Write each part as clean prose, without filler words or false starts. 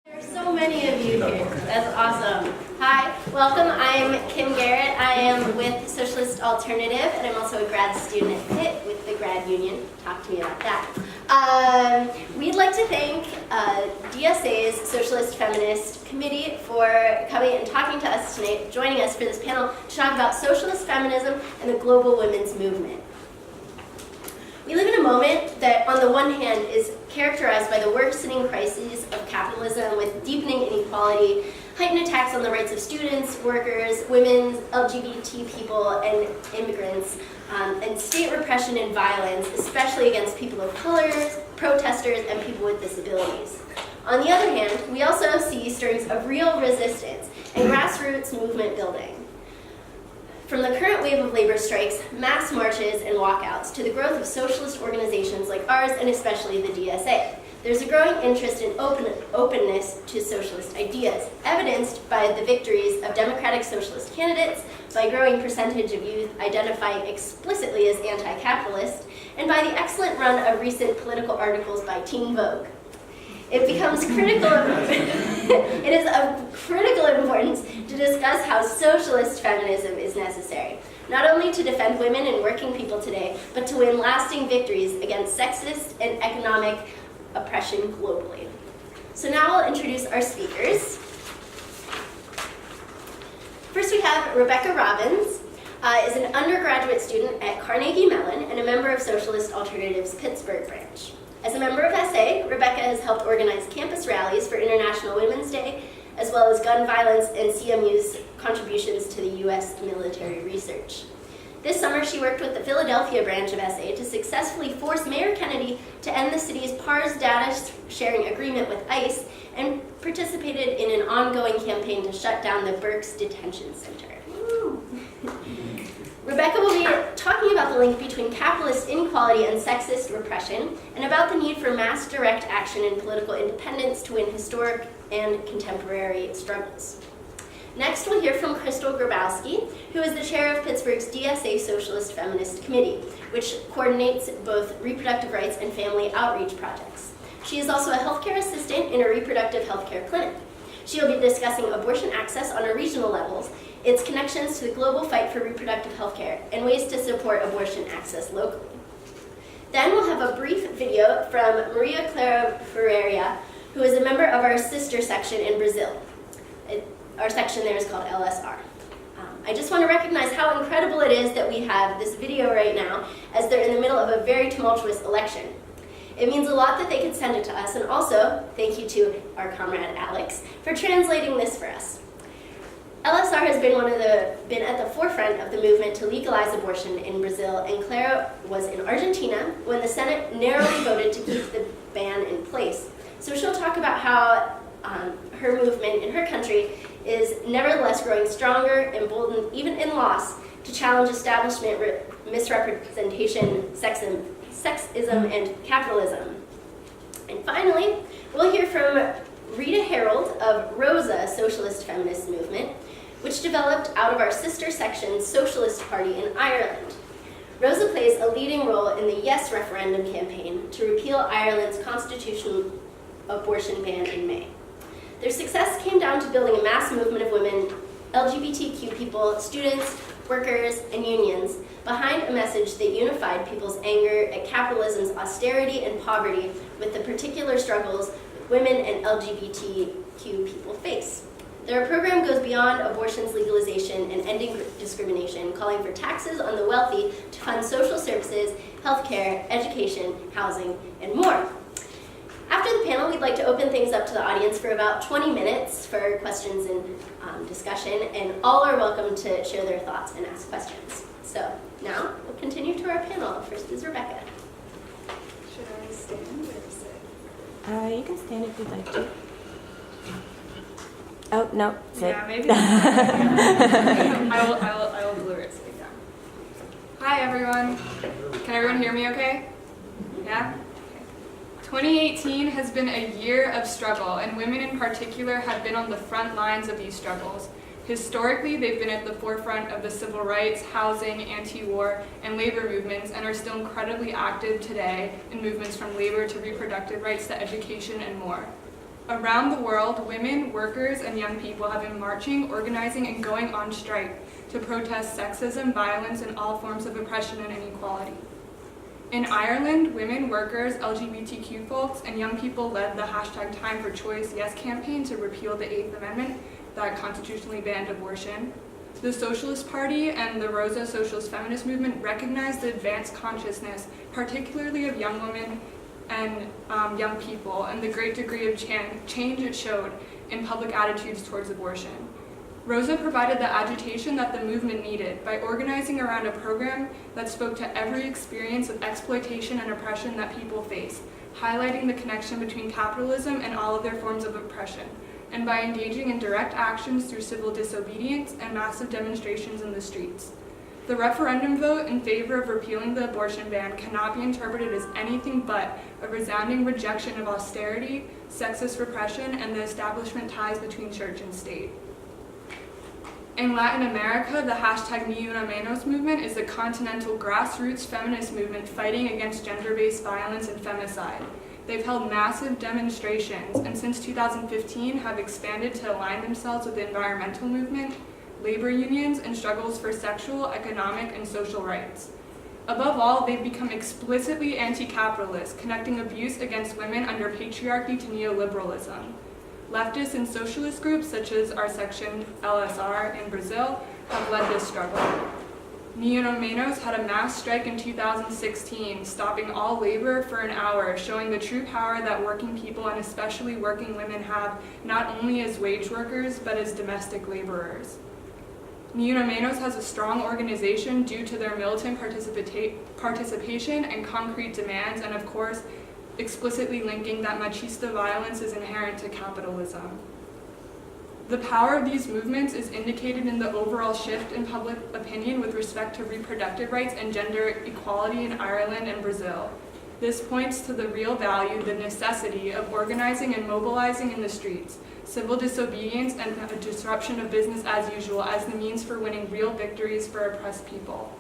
There are so many of you here. That's awesome. Hi, welcome. I'm Kim Garrett. I am with Socialist Alternative, and I'm also a grad student at Pitt with the Grad Union. Talk to me about that. We'd like to thank DSA's Socialist Feminist Committee for coming and talking to us tonight, joining us for this panel to talk about socialist feminism and the global women's movement. We live in a moment that, on the one hand, is characterized by the worsening crises of capitalism with deepening inequality, heightened attacks on the rights of students, workers, women, LGBT people, and immigrants, and state repression and violence, especially against people of color, protesters, and people with disabilities. On the other hand, we also see stirrings of real resistance and grassroots movement building. From the current wave of labor strikes, mass marches, and walkouts, to the growth of socialist organizations like ours, and especially the DSA, there's a growing interest in openness to socialist ideas, evidenced by the victories of democratic socialist candidates, by a growing percentage of youth identifying explicitly as anti-capitalist, and by the excellent run of recent political articles by Teen Vogue. It becomes critical. It is of critical importance to discuss how socialist feminism is necessary, not only to defend women and working people today, but to win lasting victories against sexist and economic oppression globally. So now I'll introduce our speakers. First we have Rebecca Robbins, is an undergraduate student at Carnegie Mellon and a member of Socialist Alternative's Pittsburgh branch. As a member of SA, Rebecca has helped organize campus rallies for International Women's Day, as well as gun violence and CMU's contributions to the U.S. military research. This summer, she worked with the Philadelphia branch of SA to successfully force Mayor Kennedy to end the city's PARS data sharing agreement with ICE and participated in an ongoing campaign to shut down the Berks Detention Center. Rebecca will be talking about the link between capitalist inequality and sexist repression, and about the need for mass direct action and political independence to win historic and contemporary struggles. Next, we'll hear from Crystal Grabowski, who is the chair of Pittsburgh's DSA Socialist Feminist Committee, which coordinates both reproductive rights and family outreach projects. She is also a healthcare assistant in a reproductive healthcare clinic. She will be discussing abortion access on a regional level, its connections to the global fight for reproductive health care, and ways to support abortion access locally. Then we'll have a brief video from Maria Clara Ferreira, who is a member of our sister section in Brazil. Our section there is called LSR. I just want to recognize how incredible it is that we have this video right now, as they're in the middle of a very tumultuous election. It means a lot that they could send it to us, and also thank you to our comrade Alex for translating this for us. LSR has been at the forefront of the movement to legalize abortion in Brazil, and Clara was in Argentina when the Senate narrowly voted to keep the ban in place. So she'll talk about how her movement in her country is nevertheless growing stronger, emboldened even in loss, to challenge establishment misrepresentation, sexism, and capitalism. And finally, we'll hear from Rita Harold of ROSA Socialist Feminist Movement, which developed out of our sister section's Socialist Party in Ireland. ROSA plays a leading role in the Yes referendum campaign to repeal Ireland's constitutional abortion ban in May. Their success came down to building a mass movement of women, LGBTQ people, students, workers, and unions behind a message that unified people's anger at capitalism's austerity and poverty with the particular struggles women and LGBTQ people face. Their program goes beyond abortion's legalization and ending discrimination, calling for taxes on the wealthy to fund social services, healthcare, education, housing, and more. After the panel, we'd like to open things up to the audience for about 20 minutes for questions and discussion, and all are welcome to share their thoughts and ask questions. So now we'll continue to our panel. First is Rebecca. Should I stand or sit? You can stand if you'd like to. Oh, no, sit. Yeah, maybe. I will blur it sitting down. Hi, everyone. Can everyone hear me okay? Yeah? Okay. 2018 has been a year of struggle, and women in particular have been on the front lines of these struggles. Historically, they've been at the forefront of the civil rights, housing, anti-war, and labor movements, and are still incredibly active today in movements from labor to reproductive rights to education and more. Around the world, women, workers, and young people have been marching, organizing, and going on strike to protest sexism, violence, and all forms of oppression and inequality. In Ireland, women, workers, LGBTQ folks, and young people led the #TimeForChoice Yes campaign to repeal the 8th Amendment that constitutionally banned abortion. The Socialist Party and the ROSA Socialist Feminist Movement recognized the advanced consciousness, particularly of young women and young people, and the great degree of change it showed in public attitudes towards abortion. ROSA provided the agitation that the movement needed by organizing around a program that spoke to every experience of exploitation and oppression that people face, highlighting the connection between capitalism and all of their forms of oppression, and by engaging in direct actions through civil disobedience and massive demonstrations in the streets. The referendum vote in favor of repealing the abortion ban cannot be interpreted as anything but a resounding rejection of austerity, sexist repression, and the establishment ties between church and state. In Latin America, the #Ni Una Menos movement is a continental grassroots feminist movement fighting against gender-based violence and femicide. They've held massive demonstrations and since 2015 have expanded to align themselves with the environmental movement, labor unions, and struggles for sexual, economic, and social rights. Above all, they've become explicitly anti-capitalist, connecting abuse against women under patriarchy to neoliberalism. Leftists and socialist groups, such as our section LSR in Brazil, have led this struggle. Ni Una Menos had a mass strike in 2016, stopping all labor for an hour, showing the true power that working people and especially working women have, not only as wage workers, but as domestic laborers. Ni Una Menos has a strong organization due to their militant participation and concrete demands, and of course, explicitly linking that machista violence is inherent to capitalism. The power of these movements is indicated in the overall shift in public opinion with respect to reproductive rights and gender equality in Ireland and Brazil. This points to the real value, the necessity of organizing and mobilizing in the streets, civil disobedience, and a disruption of business as usual as the means for winning real victories for oppressed people.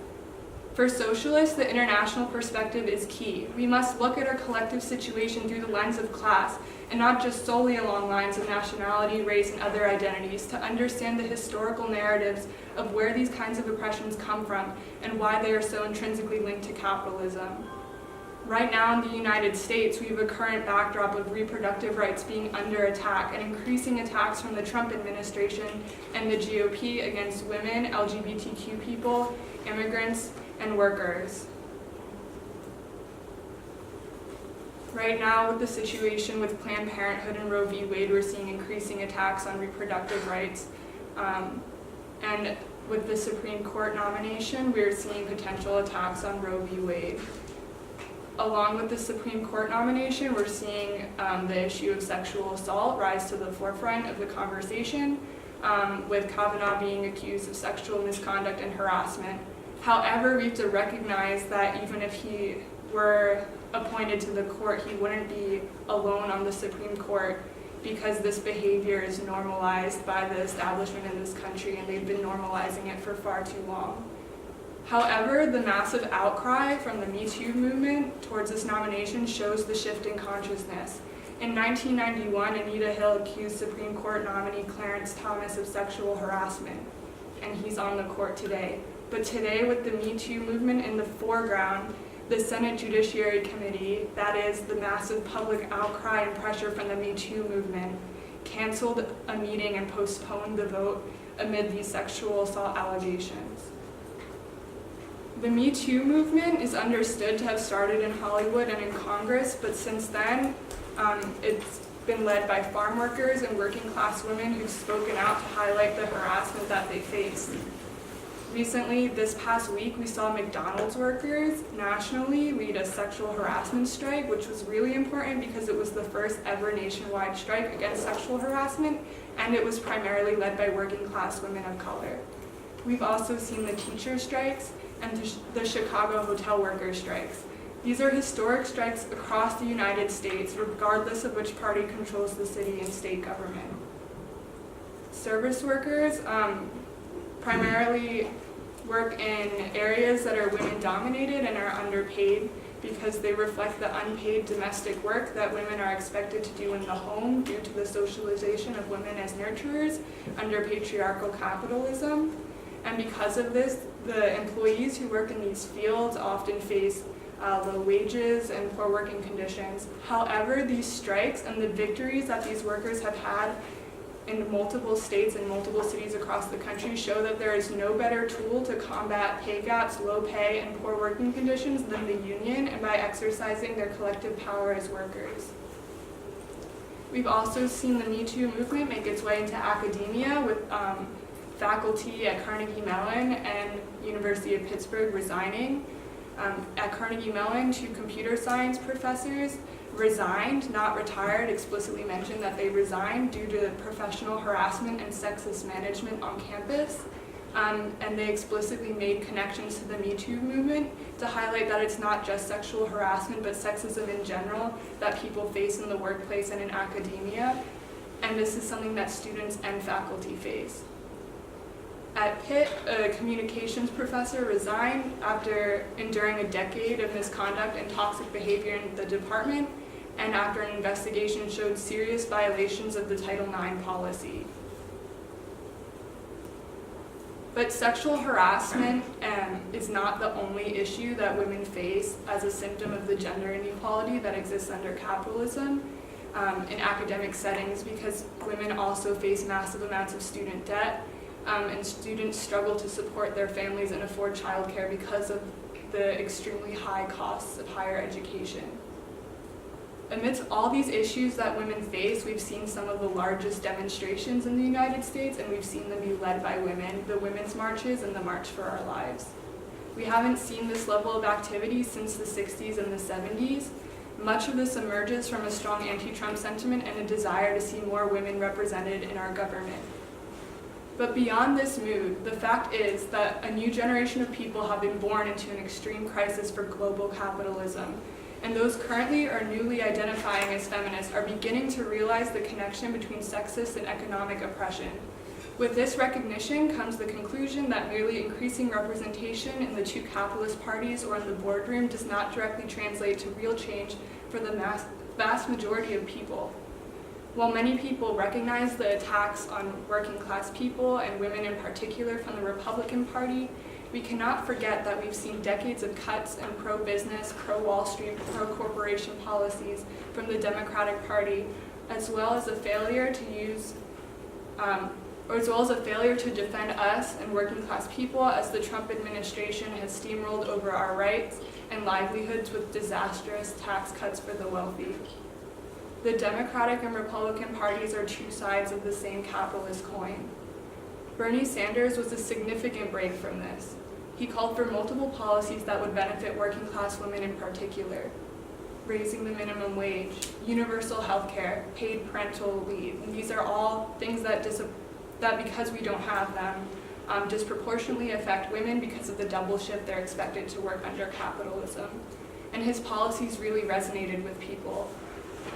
For socialists, the international perspective is key. We must look at our collective situation through the lens of class, and not just solely along lines of nationality, race, and other identities, to understand the historical narratives of where these kinds of oppressions come from and why they are so intrinsically linked to capitalism. Right now in the United States, we have a current backdrop of reproductive rights being under attack and increasing attacks from the Trump administration and the GOP against women, LGBTQ people, immigrants, and workers. Right now, with the situation with Planned Parenthood and Roe v. Wade, we're seeing increasing attacks on reproductive rights. And with the Supreme Court nomination, we're seeing potential attacks on Roe v. Wade. Along with the Supreme Court nomination, we're seeing the issue of sexual assault rise to the forefront of the conversation, with Kavanaugh being accused of sexual misconduct and harassment. However, we have to recognize that even if he were appointed to the court, he wouldn't be alone on the Supreme Court because this behavior is normalized by the establishment in this country and they've been normalizing it for far too long. However, the massive outcry from the Me Too movement towards this nomination shows the shift in consciousness. In 1991, Anita Hill accused Supreme Court nominee Clarence Thomas of sexual harassment, and he's on the court today. But today, with the Me Too movement in the foreground, the Senate Judiciary Committee, that is the massive public outcry and pressure from the Me Too movement, canceled a meeting and postponed the vote amid these sexual assault allegations. The Me Too movement is understood to have started in Hollywood and in Congress, but since then, it's been led by farm workers and working class women who've spoken out to highlight the harassment that they face. Recently, this past week, we saw McDonald's workers nationally lead a sexual harassment strike, which was really important because it was the first ever nationwide strike against sexual harassment, and it was primarily led by working class women of color. We've also seen the teacher strikes and the Chicago hotel worker strikes. These are historic strikes across the United States, regardless of which party controls the city and state government. Service workers primarily work in areas that are women-dominated and are underpaid. because they reflect the unpaid domestic work that women are expected to do in the home due to the socialization of women as nurturers under patriarchal capitalism. And because of this, the employees who work in these fields often face low wages and poor working conditions. However, these strikes and the victories that these workers have had in multiple states and multiple cities across the country show that there is no better tool to combat pay gaps, low pay, and poor working conditions than the union, and by exercising their collective power as workers. We've also seen the Me Too movement make its way into academia with faculty at Carnegie Mellon and University of Pittsburgh resigning. At Carnegie Mellon, 2 computer science professors resigned, not retired, explicitly mentioned that they resigned due to professional harassment and sexist management on campus. And they explicitly made connections to the Me Too movement to highlight that it's not just sexual harassment, but sexism in general that people face in the workplace and in academia. And this is something that students and faculty face. At Pitt, a communications professor resigned after enduring a decade of misconduct and toxic behavior in the department, and after an investigation showed serious violations of the Title IX policy. But sexual harassment is not the only issue that women face as a symptom of the gender inequality that exists under capitalism in academic settings, because women also face massive amounts of student debt, and students struggle to support their families and afford childcare because of the extremely high costs of higher education. Amidst all these issues that women face, we've seen some of the largest demonstrations in the United States, and we've seen them be led by women, the Women's Marches and the March for Our Lives. We haven't seen this level of activity since the 60s and the 70s. Much of this emerges from a strong anti-Trump sentiment and a desire to see more women represented in our government. But beyond this mood, the fact is that a new generation of people have been born into an extreme crisis for global capitalism, and those currently or newly identifying as feminists are beginning to realize the connection between sexist and economic oppression. With this recognition comes the conclusion that merely increasing representation in the 2 capitalist parties or in the boardroom does not directly translate to real change for the vast majority of people. While many people recognize the attacks on working class people and women in particular from the Republican Party, we cannot forget that we've seen decades of cuts in pro-business, pro-Wall Street, pro-corporation policies from the Democratic Party, as well as a failure to defend us and working class people, as the Trump administration has steamrolled over our rights and livelihoods with disastrous tax cuts for the wealthy. The Democratic and Republican parties are 2 sides of the same capitalist coin. Bernie Sanders was a significant break from this. He called for multiple policies that would benefit working class women in particular: raising the minimum wage, universal health care, paid parental leave. And these are all things that because we don't have them, disproportionately affect women because of the double shift they're expected to work under capitalism. And his policies really resonated with people.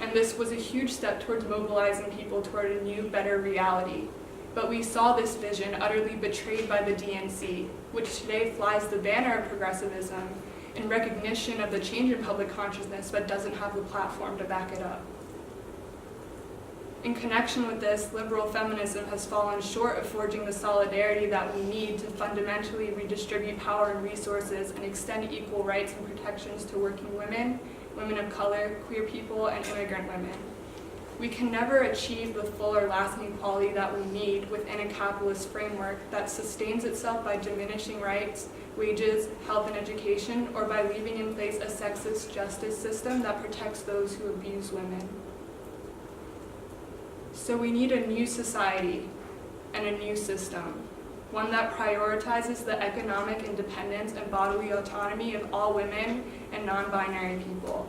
And this was a huge step towards mobilizing people toward a new, better reality. But we saw this vision utterly betrayed by the DNC, which today flies the banner of progressivism in recognition of the change in public consciousness, but doesn't have the platform to back it up. In connection with this, liberal feminism has fallen short of forging the solidarity that we need to fundamentally redistribute power and resources and extend equal rights and protections to working women, women of color, queer people, and immigrant women. We can never achieve the full or lasting equality that we need within a capitalist framework that sustains itself by diminishing rights, wages, health, and education, or by leaving in place a sexist justice system that protects those who abuse women. So we need a new society and a new system, one that prioritizes the economic independence and bodily autonomy of all women and non-binary people.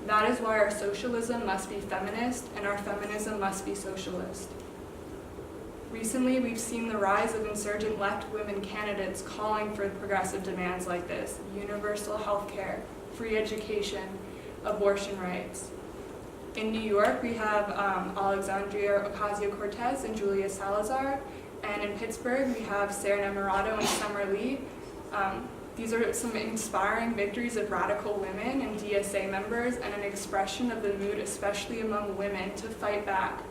That is why our socialism must be feminist and our feminism must be socialist. Recently, we've seen the rise of insurgent left women candidates calling for progressive demands like this: universal health care, free education, abortion rights. In New York, we have Alexandria Ocasio-Cortez and Julia Salazar, and in Pittsburgh, we have Sarah Nemorado and Summer Lee. These are some inspiring victories of radical women and DSA members and an expression of the mood, especially among women, to fight back.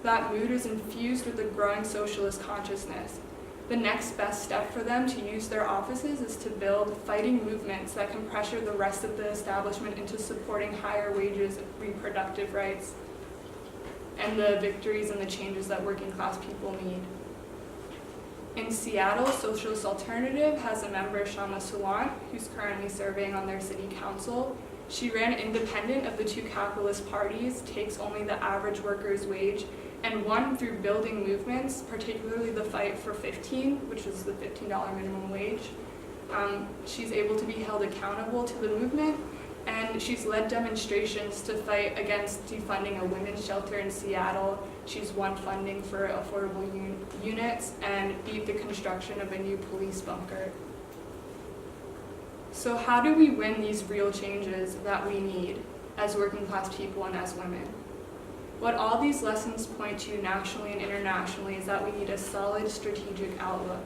That mood is infused with a growing socialist consciousness. The next best step for them to use their offices is to build fighting movements that can pressure the rest of the establishment into supporting higher wages, reproductive rights, and the victories and the changes that working class people need. In Seattle, Socialist Alternative has a member, Shama Sawant, who's currently serving on their city council. She ran independent of the two capitalist parties, takes only the average worker's wage, and won through building movements, particularly the fight for 15, which is the $15 minimum wage. She's able to be held accountable to the movement, and she's led demonstrations to fight against defunding a women's shelter in Seattle. She's won funding for affordable units and beat the construction of a new police bunker. So how do we win these real changes that we need as working class people and as women? What all these lessons point to nationally and internationally is that we need a solid strategic outlook.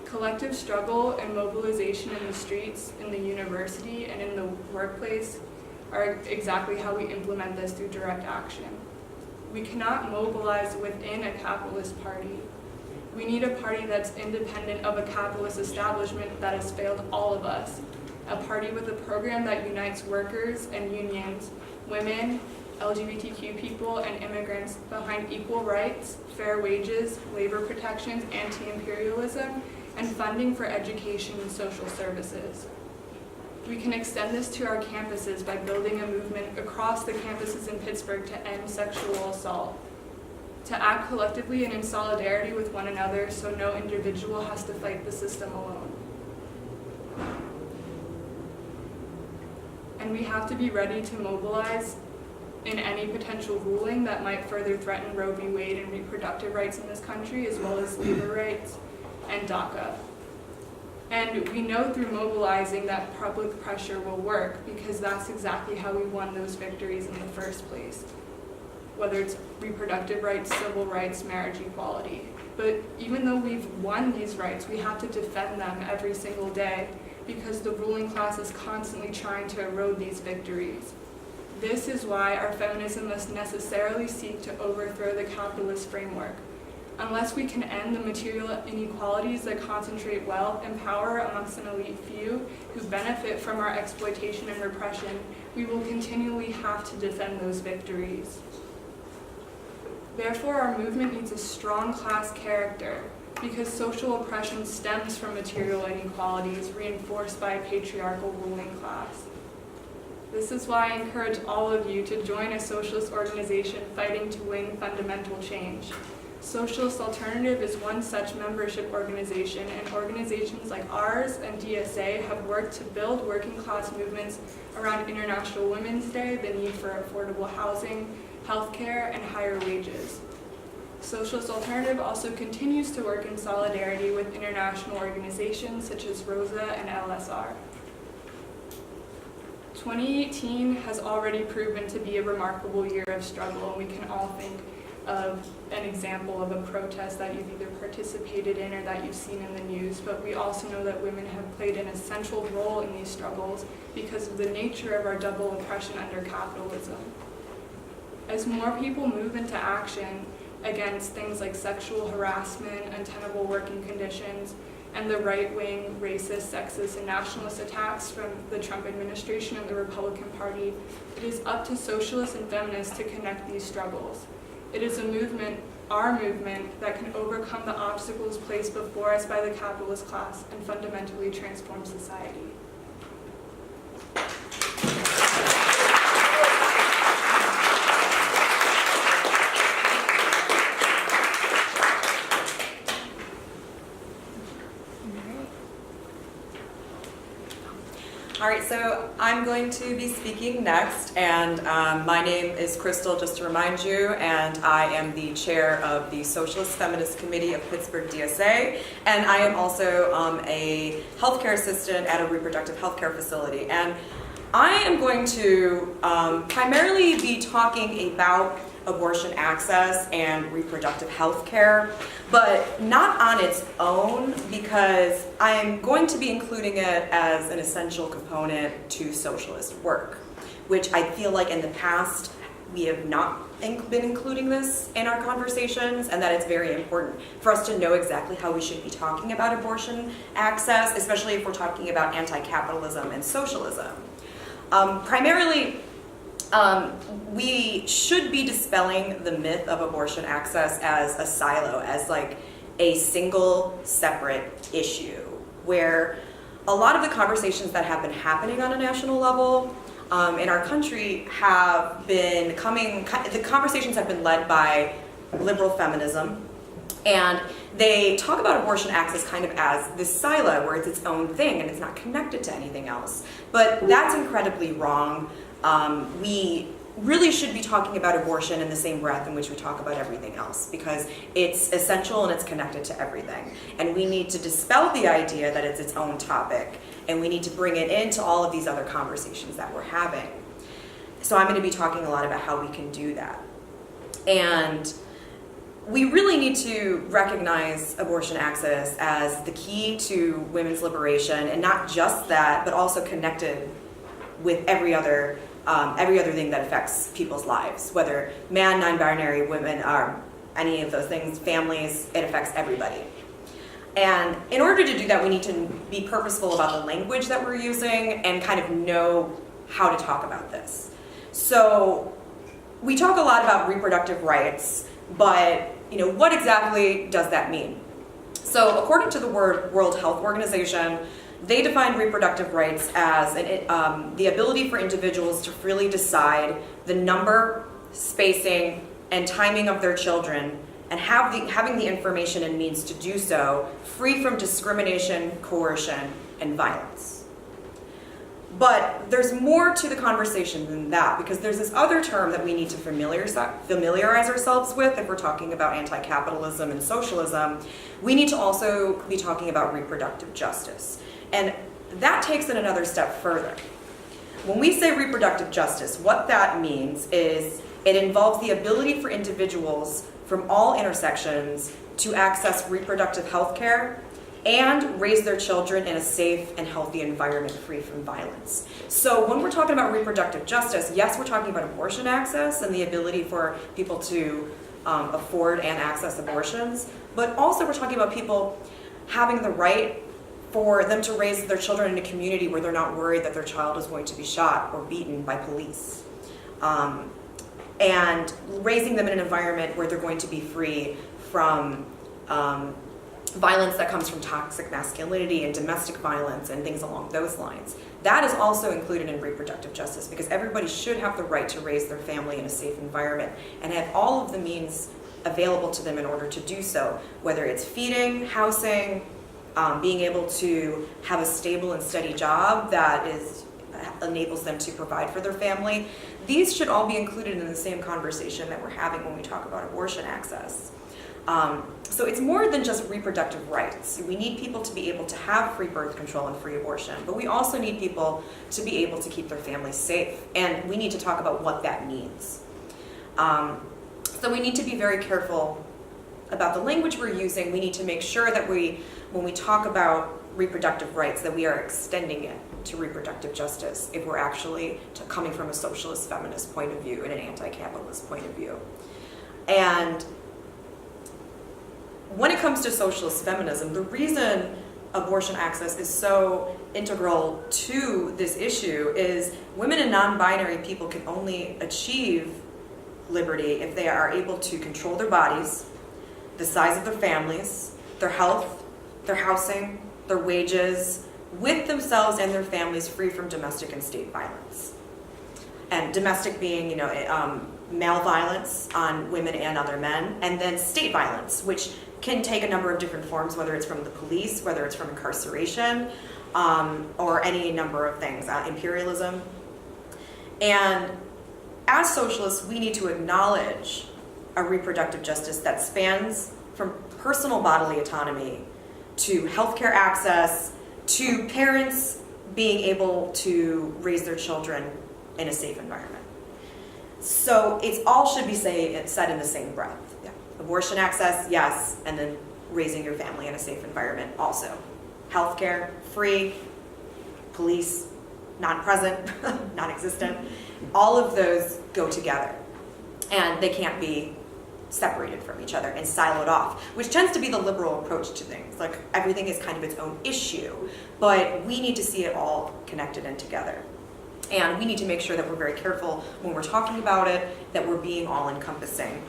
Collective struggle and mobilization in the streets, in the university, and in the workplace are exactly how we implement this through direct action. We cannot mobilize within a capitalist party. We need a party that's independent of a capitalist establishment that has failed all of us. A party with a program that unites workers and unions, women, LGBTQ people, and immigrants behind equal rights, fair wages, labor protections, anti-imperialism, and funding for education and social services. We can extend this to our campuses by building a movement across the campuses in Pittsburgh to end sexual assault, to act collectively and in solidarity with one another so no individual has to fight the system alone. And we have to be ready to mobilize in any potential ruling that might further threaten Roe v. Wade and reproductive rights in this country, as well as labor rights and DACA. And we know through mobilizing that public pressure will work because that's exactly how we won those victories in the first place, whether it's reproductive rights, civil rights, marriage equality. But even though we've won these rights, we have to defend them every single day because the ruling class is constantly trying to erode these victories. This is why our feminism must necessarily seek to overthrow the capitalist framework. Unless we can end the material inequalities that concentrate wealth and power amongst an elite few who benefit from our exploitation and repression, we will continually have to defend those victories. Therefore, our movement needs a strong class character because social oppression stems from material inequalities reinforced by a patriarchal ruling class. This is why I encourage all of you to join a socialist organization fighting to win fundamental change. Socialist Alternative is one such membership organization, and organizations like ours and DSA have worked to build working class movements around International Women's Day, the need for affordable housing, healthcare, and higher wages. Socialist Alternative also continues to work in solidarity with international organizations such as ROSA and LSR. 2018 has already proven to be a remarkable year of struggle, and we can all think of an example of a protest that you've either participated in or that you've seen in the news, but we also know that women have played an essential role in these struggles because of the nature of our double oppression under capitalism. As more people move into action against things like sexual harassment, untenable working conditions, and the right-wing racist, sexist, and nationalist attacks from the Trump administration and the Republican Party, it is up to socialists and feminists to connect these struggles. It is a movement, our movement, that can overcome the obstacles placed before us by the capitalist class and fundamentally transform society. All right, so I'm going to be speaking next, and my name is Crystal, just to remind you, and I am the chair of the Socialist Feminist Committee of Pittsburgh DSA, and I am also a healthcare assistant at a reproductive healthcare facility. And I am going to primarily be talking about abortion access and reproductive health care, but not on its own, because I'm going to be including it as an essential component to socialist work, which I feel like in the past we have not been including this in our conversations, and that it's very important for us to know exactly how we should be talking about abortion access, especially if we're talking about anti-capitalism and socialism. Primarily, we should be dispelling the myth of abortion access as a silo, as like a single separate issue, where a lot of the conversations that have been happening on a national level in our country have been the conversations have been led by liberal feminism, and they talk about abortion access kind of as this silo where it's its own thing and it's not connected to anything else. But that's incredibly wrong. We really should be talking about abortion in the same breath in which we talk about everything else, because it's essential and it's connected to everything. And we need to dispel the idea that it's its own topic, and we need to bring it into all of these other conversations that we're having. So I'm going to be talking a lot about how we can do that. And we really need to recognize abortion access as the key to women's liberation, and not just that, but also connected with every other thing that affects people's lives, whether man, non-binary, women, or any of those things, families, it affects everybody. And in order to do that, we need to be purposeful about the language that we're using and kind of know how to talk about this. So we talk a lot about reproductive rights, but what exactly does that mean? So according to the World Health Organization, they define reproductive rights as the ability for individuals to freely decide the number, spacing, and timing of their children, and having the information and means to do so, free from discrimination, coercion, and violence. But there's more to the conversation than that, because there's this other term that we need to familiarize ourselves with if we're talking about anti-capitalism and socialism. We need to also be talking about reproductive justice. And that takes it another step further. When we say reproductive justice, what that means is it involves the ability for individuals from all intersections to access reproductive health care and raise their children in a safe and healthy environment free from violence. So when we're talking about reproductive justice, yes, we're talking about abortion access and the ability for people to afford and access abortions, but also we're talking about people having the right for them to raise their children in a community where they're not worried that their child is going to be shot or beaten by police. And raising them in an environment where they're going to be free from violence that comes from toxic masculinity and domestic violence and things along those lines. That is also included in reproductive justice, because everybody should have the right to raise their family in a safe environment and have all of the means available to them in order to do so, whether it's feeding, housing, being able to have a stable and steady job that enables them to provide for their family. These should all be included in the same conversation that we're having when we talk about abortion access. So it's more than just reproductive rights. We need people to be able to have free birth control and free abortion, but we also need people to be able to keep their families safe, and we need to talk about what that means. So we need to be very careful about the language we're using. We need to make sure that when we talk about reproductive rights, that we are extending it to reproductive justice if we're actually coming from a socialist feminist point of view and an anti-capitalist point of view. And when it comes to socialist feminism, the reason abortion access is so integral to this issue is women and non-binary people can only achieve liberty if they are able to control their bodies, the size of their families, their health, their housing, their wages, with themselves and their families free from domestic and state violence. And domestic being, male violence on women and other men, and then state violence, which can take a number of different forms, whether it's from the police, whether it's from incarceration, or any number of things, imperialism. And as socialists, we need to acknowledge a reproductive justice that spans from personal bodily autonomy to healthcare access to parents being able to raise their children in a safe environment. So it's all should be said in the same breath. Yeah. Abortion access, yes, and then raising your family in a safe environment also. Healthcare, free. Police, not present, non-existent. All of those go together, and they can't be separated from each other and siloed off, which tends to be the liberal approach to things. Like, everything is kind of its own issue, but we need to see it all connected and together. And we need to make sure that we're very careful when we're talking about it, that we're being all-encompassing,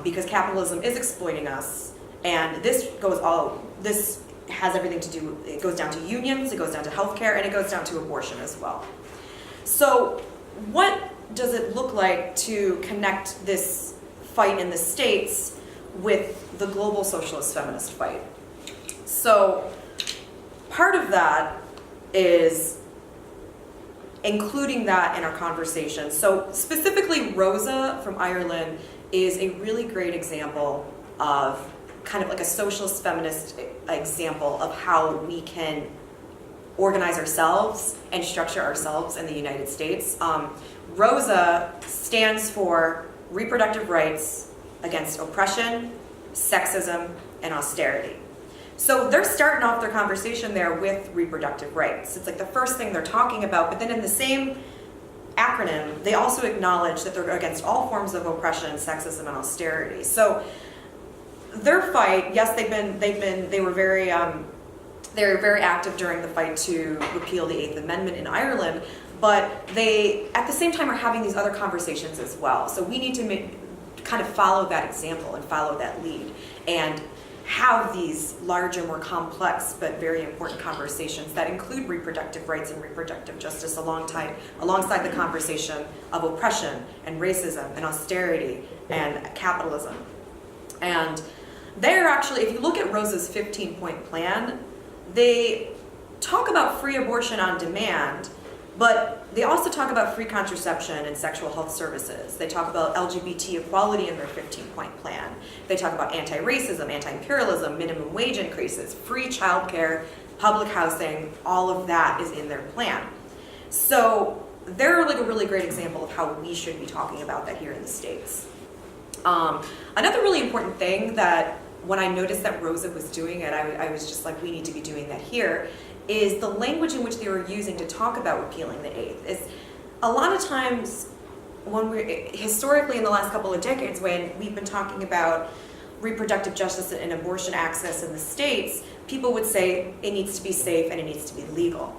because capitalism is exploiting us, and this has everything to do, it goes down to unions, it goes down to healthcare, and it goes down to abortion as well. So what does it look like to connect this fight in the States with the global socialist feminist fight? So part of that is including that in our conversation. So specifically, ROSA from Ireland is a really great example of kind of like a socialist feminist example of how we can organize ourselves and structure ourselves in the United States. ROSA stands for reproductive rights against oppression, sexism, and austerity. So they're starting off their conversation there with reproductive rights. It's like the first thing they're talking about, but then in the same acronym, they also acknowledge that they're against all forms of oppression, sexism, and austerity. So their fight, yes, they were very active during the fight to repeal the 8th Amendment in Ireland, but they, at the same time, are having these other conversations as well. So we need to kind of follow that example and follow that lead and have these larger, more complex, but very important conversations that include reproductive rights and reproductive justice alongside the conversation of oppression and racism and austerity and capitalism. And they're actually, if you look at ROSA's 15-point plan, they talk about free abortion on demand, but they also talk about free contraception and sexual health services. They talk about LGBT equality in their 15-point plan. They talk about anti-racism, anti-imperialism, minimum wage increases, free childcare, public housing, all of that is in their plan. So they're like a really great example of how we should be talking about that here in the States. Another really important thing that when I noticed that ROSA was doing it, I was just like, we need to be doing that here, is the language in which they were using to talk about repealing the 8th. Is a lot of times, historically in the last couple of decades, when we've been talking about reproductive justice and abortion access in the States, people would say it needs to be safe and it needs to be legal.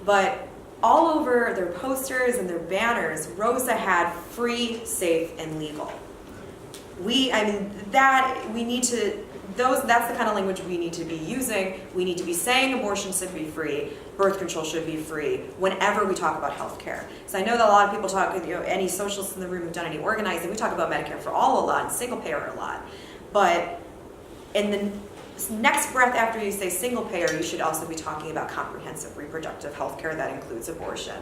But all over their posters and their banners, ROSA had free, safe, and legal. That's the kind of language we need to be using. We need to be saying abortion should be free, birth control should be free, whenever we talk about healthcare. So I know that a lot of people talk, any socialists in the room have done any organizing, we talk about Medicare for all a lot and single payer a lot. But in the next breath after you say single payer, you should also be talking about comprehensive reproductive healthcare that includes abortion.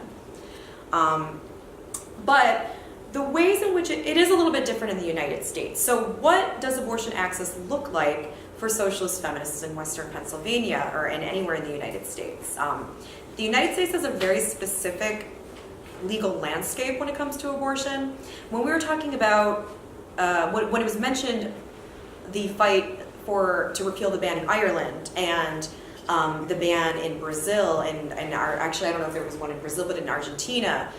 But the ways in which it is a little bit different in the United States. So what does abortion access look like for socialist feminists in Western Pennsylvania or in anywhere in the United States? The United States has a very specific legal landscape when it comes to abortion. When we were talking about, when it was mentioned, the fight to repeal the ban in Ireland and the ban in Brazil and actually I don't know if there was one in Brazil, but in Argentina,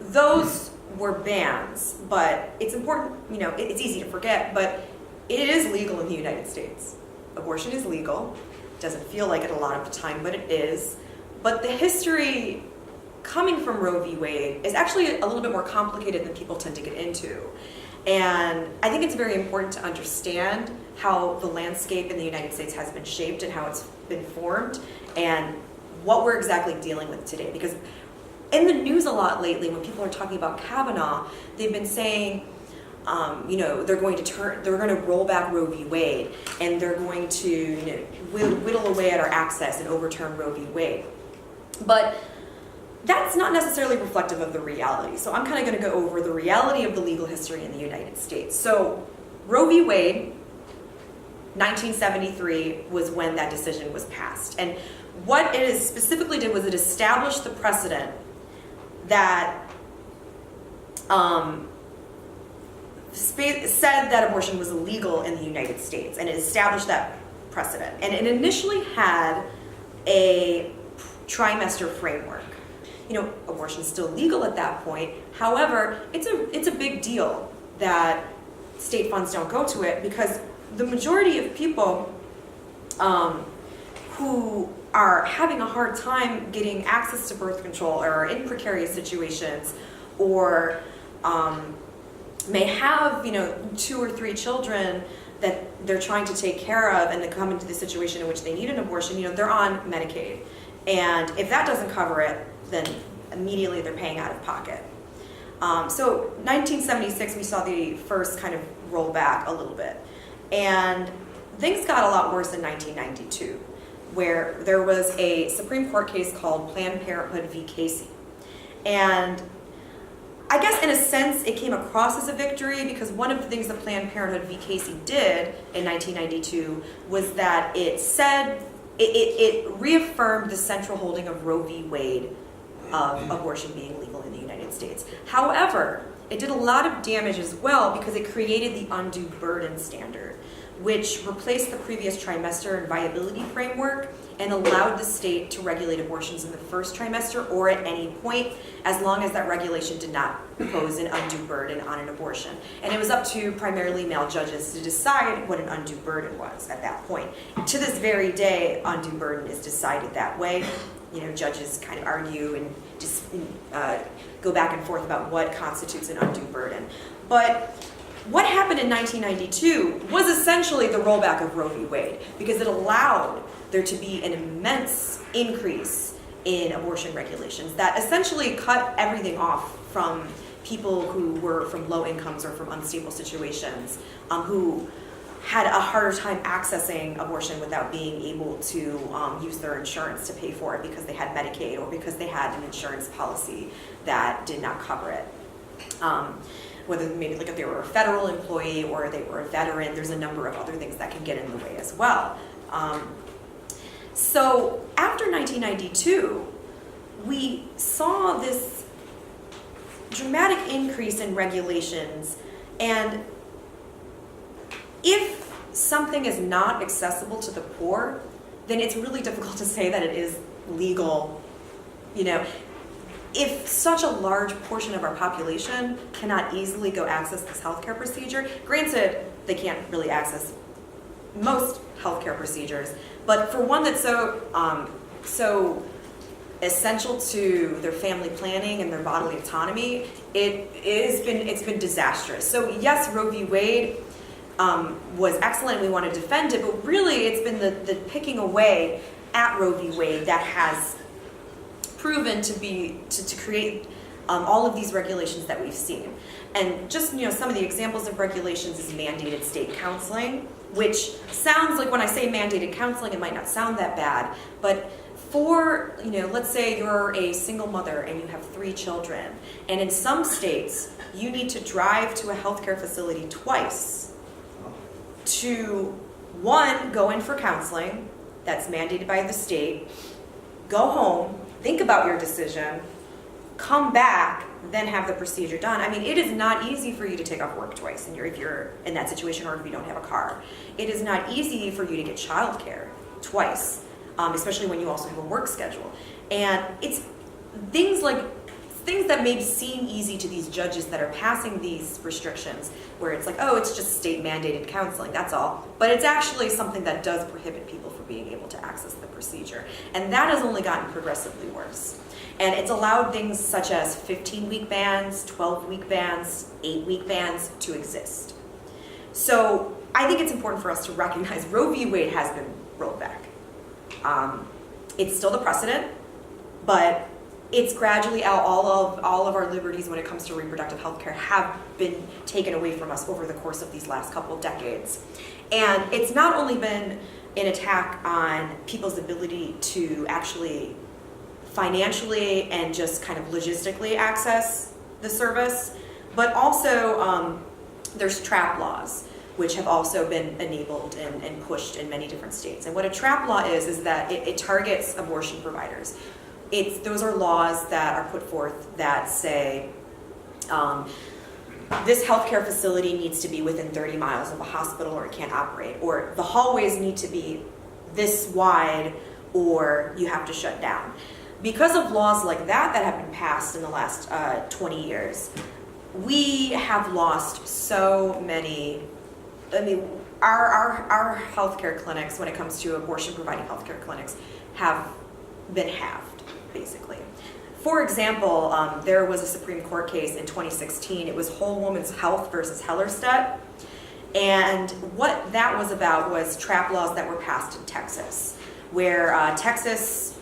those were bans, but it's important, it's easy to forget, but it is legal in the United States. Abortion is legal. Doesn't feel like it a lot of the time, but it is. But the history coming from Roe v. Wade is actually a little bit more complicated than people tend to get into. And I think it's very important to understand how the landscape in the United States has been shaped and how it's been formed and what we're exactly dealing with today. Because in the news a lot lately, when people are talking about Kavanaugh, they've been saying, they're going to roll back Roe v. Wade, and they're going to whittle away at our access and overturn Roe v. Wade. But that's not necessarily reflective of the reality. So I'm kind of going to go over the reality of the legal history in the United States. So Roe v. Wade, 1973 was when that decision was passed. And what it specifically did was it established the precedent that said that abortion was illegal in the United States, and it established that precedent. And it initially had a trimester framework. You know, abortion is still legal at that point. However, it's a big deal that state funds don't go to it, because the majority of people who are having a hard time getting access to birth control, or are in precarious situations, or may have, 2 or 3 children that they're trying to take care of, and they come into the situation in which they need an abortion, they're on Medicaid. And if that doesn't cover it, then immediately they're paying out of pocket. So 1976, we saw the first kind of rollback a little bit. And things got a lot worse in 1992, where there was a Supreme Court case called Planned Parenthood v. Casey. And I guess in a sense it came across as a victory, because one of the things that Planned Parenthood v. Casey did in 1992 was that it said, it reaffirmed the central holding of Roe v. Wade of abortion being legal in the United States. However, it did a lot of damage as well, because it created the undue burden standard, which replaced the previous trimester and viability framework and allowed the state to regulate abortions in the first trimester or at any point, as long as that regulation did not pose an undue burden on an abortion. And it was up to primarily male judges to decide what an undue burden was at that point. To this very day, undue burden is decided that way. Judges kind of argue and just go back and forth about what constitutes an undue burden. But what happened in 1992 was essentially the rollback of Roe v. Wade, because it allowed there to be an immense increase in abortion regulations that essentially cut everything off from people who were from low incomes or from unstable situations, who had a harder time accessing abortion without being able to use their insurance to pay for it, because they had Medicaid or because they had an insurance policy that did not cover it. Whether maybe if they were a federal employee or they were a veteran, there's a number of other things that can get in the way as well. So after 1992, we saw this dramatic increase in regulations, and if something is not accessible to the poor, then it's really difficult to say that it is legal. If such a large portion of our population cannot easily go access this healthcare procedure, granted, they can't really access most healthcare procedures, but for one that's so essential to their family planning and their bodily autonomy, it's been disastrous. So yes, Roe v. Wade was excellent, we want to defend it, but really it's been the picking away at Roe v. Wade that has proven to create all of these regulations that we've seen. And just some of the examples of regulations is mandated state counseling, which sounds like, when I say mandated counseling, it might not sound that bad, but for, let's say you're a single mother and you have 3 children, and in some states you need to drive to a healthcare facility twice to, one, go in for counseling that's mandated by the state, go home, think about your decision, come back, then have the procedure done. I mean, it is not easy for you to take off work twice if you're in that situation, or if you don't have a car. It is not easy for you to get childcare twice, especially when you also have a work schedule. And it's things that may seem easy to these judges that are passing these restrictions, where it's like, oh, it's just state mandated counseling, that's all. But it's actually something that does prohibit people from being able to access the procedure. And that has only gotten progressively worse. And it's allowed things such as 15-week bans, 12-week bans, 8-week bans to exist. So I think it's important for us to recognize Roe v. Wade has been rolled back. It's still the precedent, but it's gradually out. All of our liberties when it comes to reproductive health care have been taken away from us over the course of these last couple of decades. And it's not only been an attack on people's ability to actually financially and just kind of logistically access the service, but also there's trap laws, which have also been enabled and pushed in many different states. And what a trap law is that it targets abortion providers. Those are laws that are put forth that say, This healthcare facility needs to be within 30 miles of a hospital or it can't operate, or the hallways need to be this wide or you have to shut down. Because of laws like that that have been passed in the last 20 years, we have lost so many. I mean, our healthcare clinics, when it comes to abortion providing healthcare clinics, have been halved, basically. For example, there was a Supreme Court case in 2016. It was Whole Woman's Health versus Hellerstedt. And what that was about was trap laws that were passed in Texas, where Texas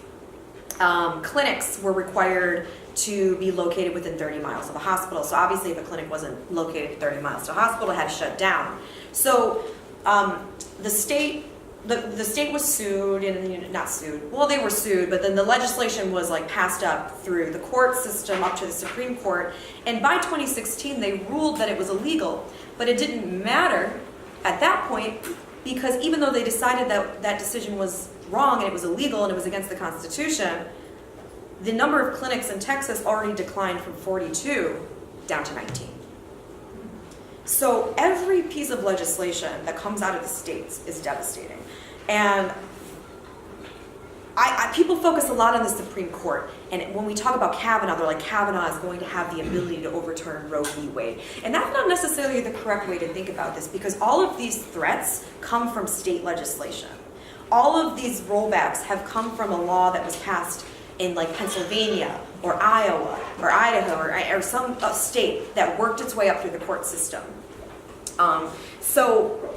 clinics were required to be located within 30 miles of a hospital. So obviously if a clinic wasn't located 30 miles to a hospital, it had to shut down. So the state was sued, and not sued, well, they were sued, but then the legislation was like passed up through the court system up to the Supreme Court, and by 2016 they ruled that it was illegal, but it didn't matter at that point, because even though they decided that that decision was wrong and it was illegal and it was against the Constitution, the number of clinics in Texas already declined from 42 down to 19. So every piece of legislation that comes out of the states is devastating. And people focus a lot on the Supreme Court. And when we talk about Kavanaugh, they're like, Kavanaugh is going to have the ability to overturn Roe v. Wade. And that's not necessarily the correct way to think about this, because all of these threats come from state legislation. All of these rollbacks have come from a law that was passed in like Pennsylvania or Iowa or Idaho or some state that worked its way up through the court system. So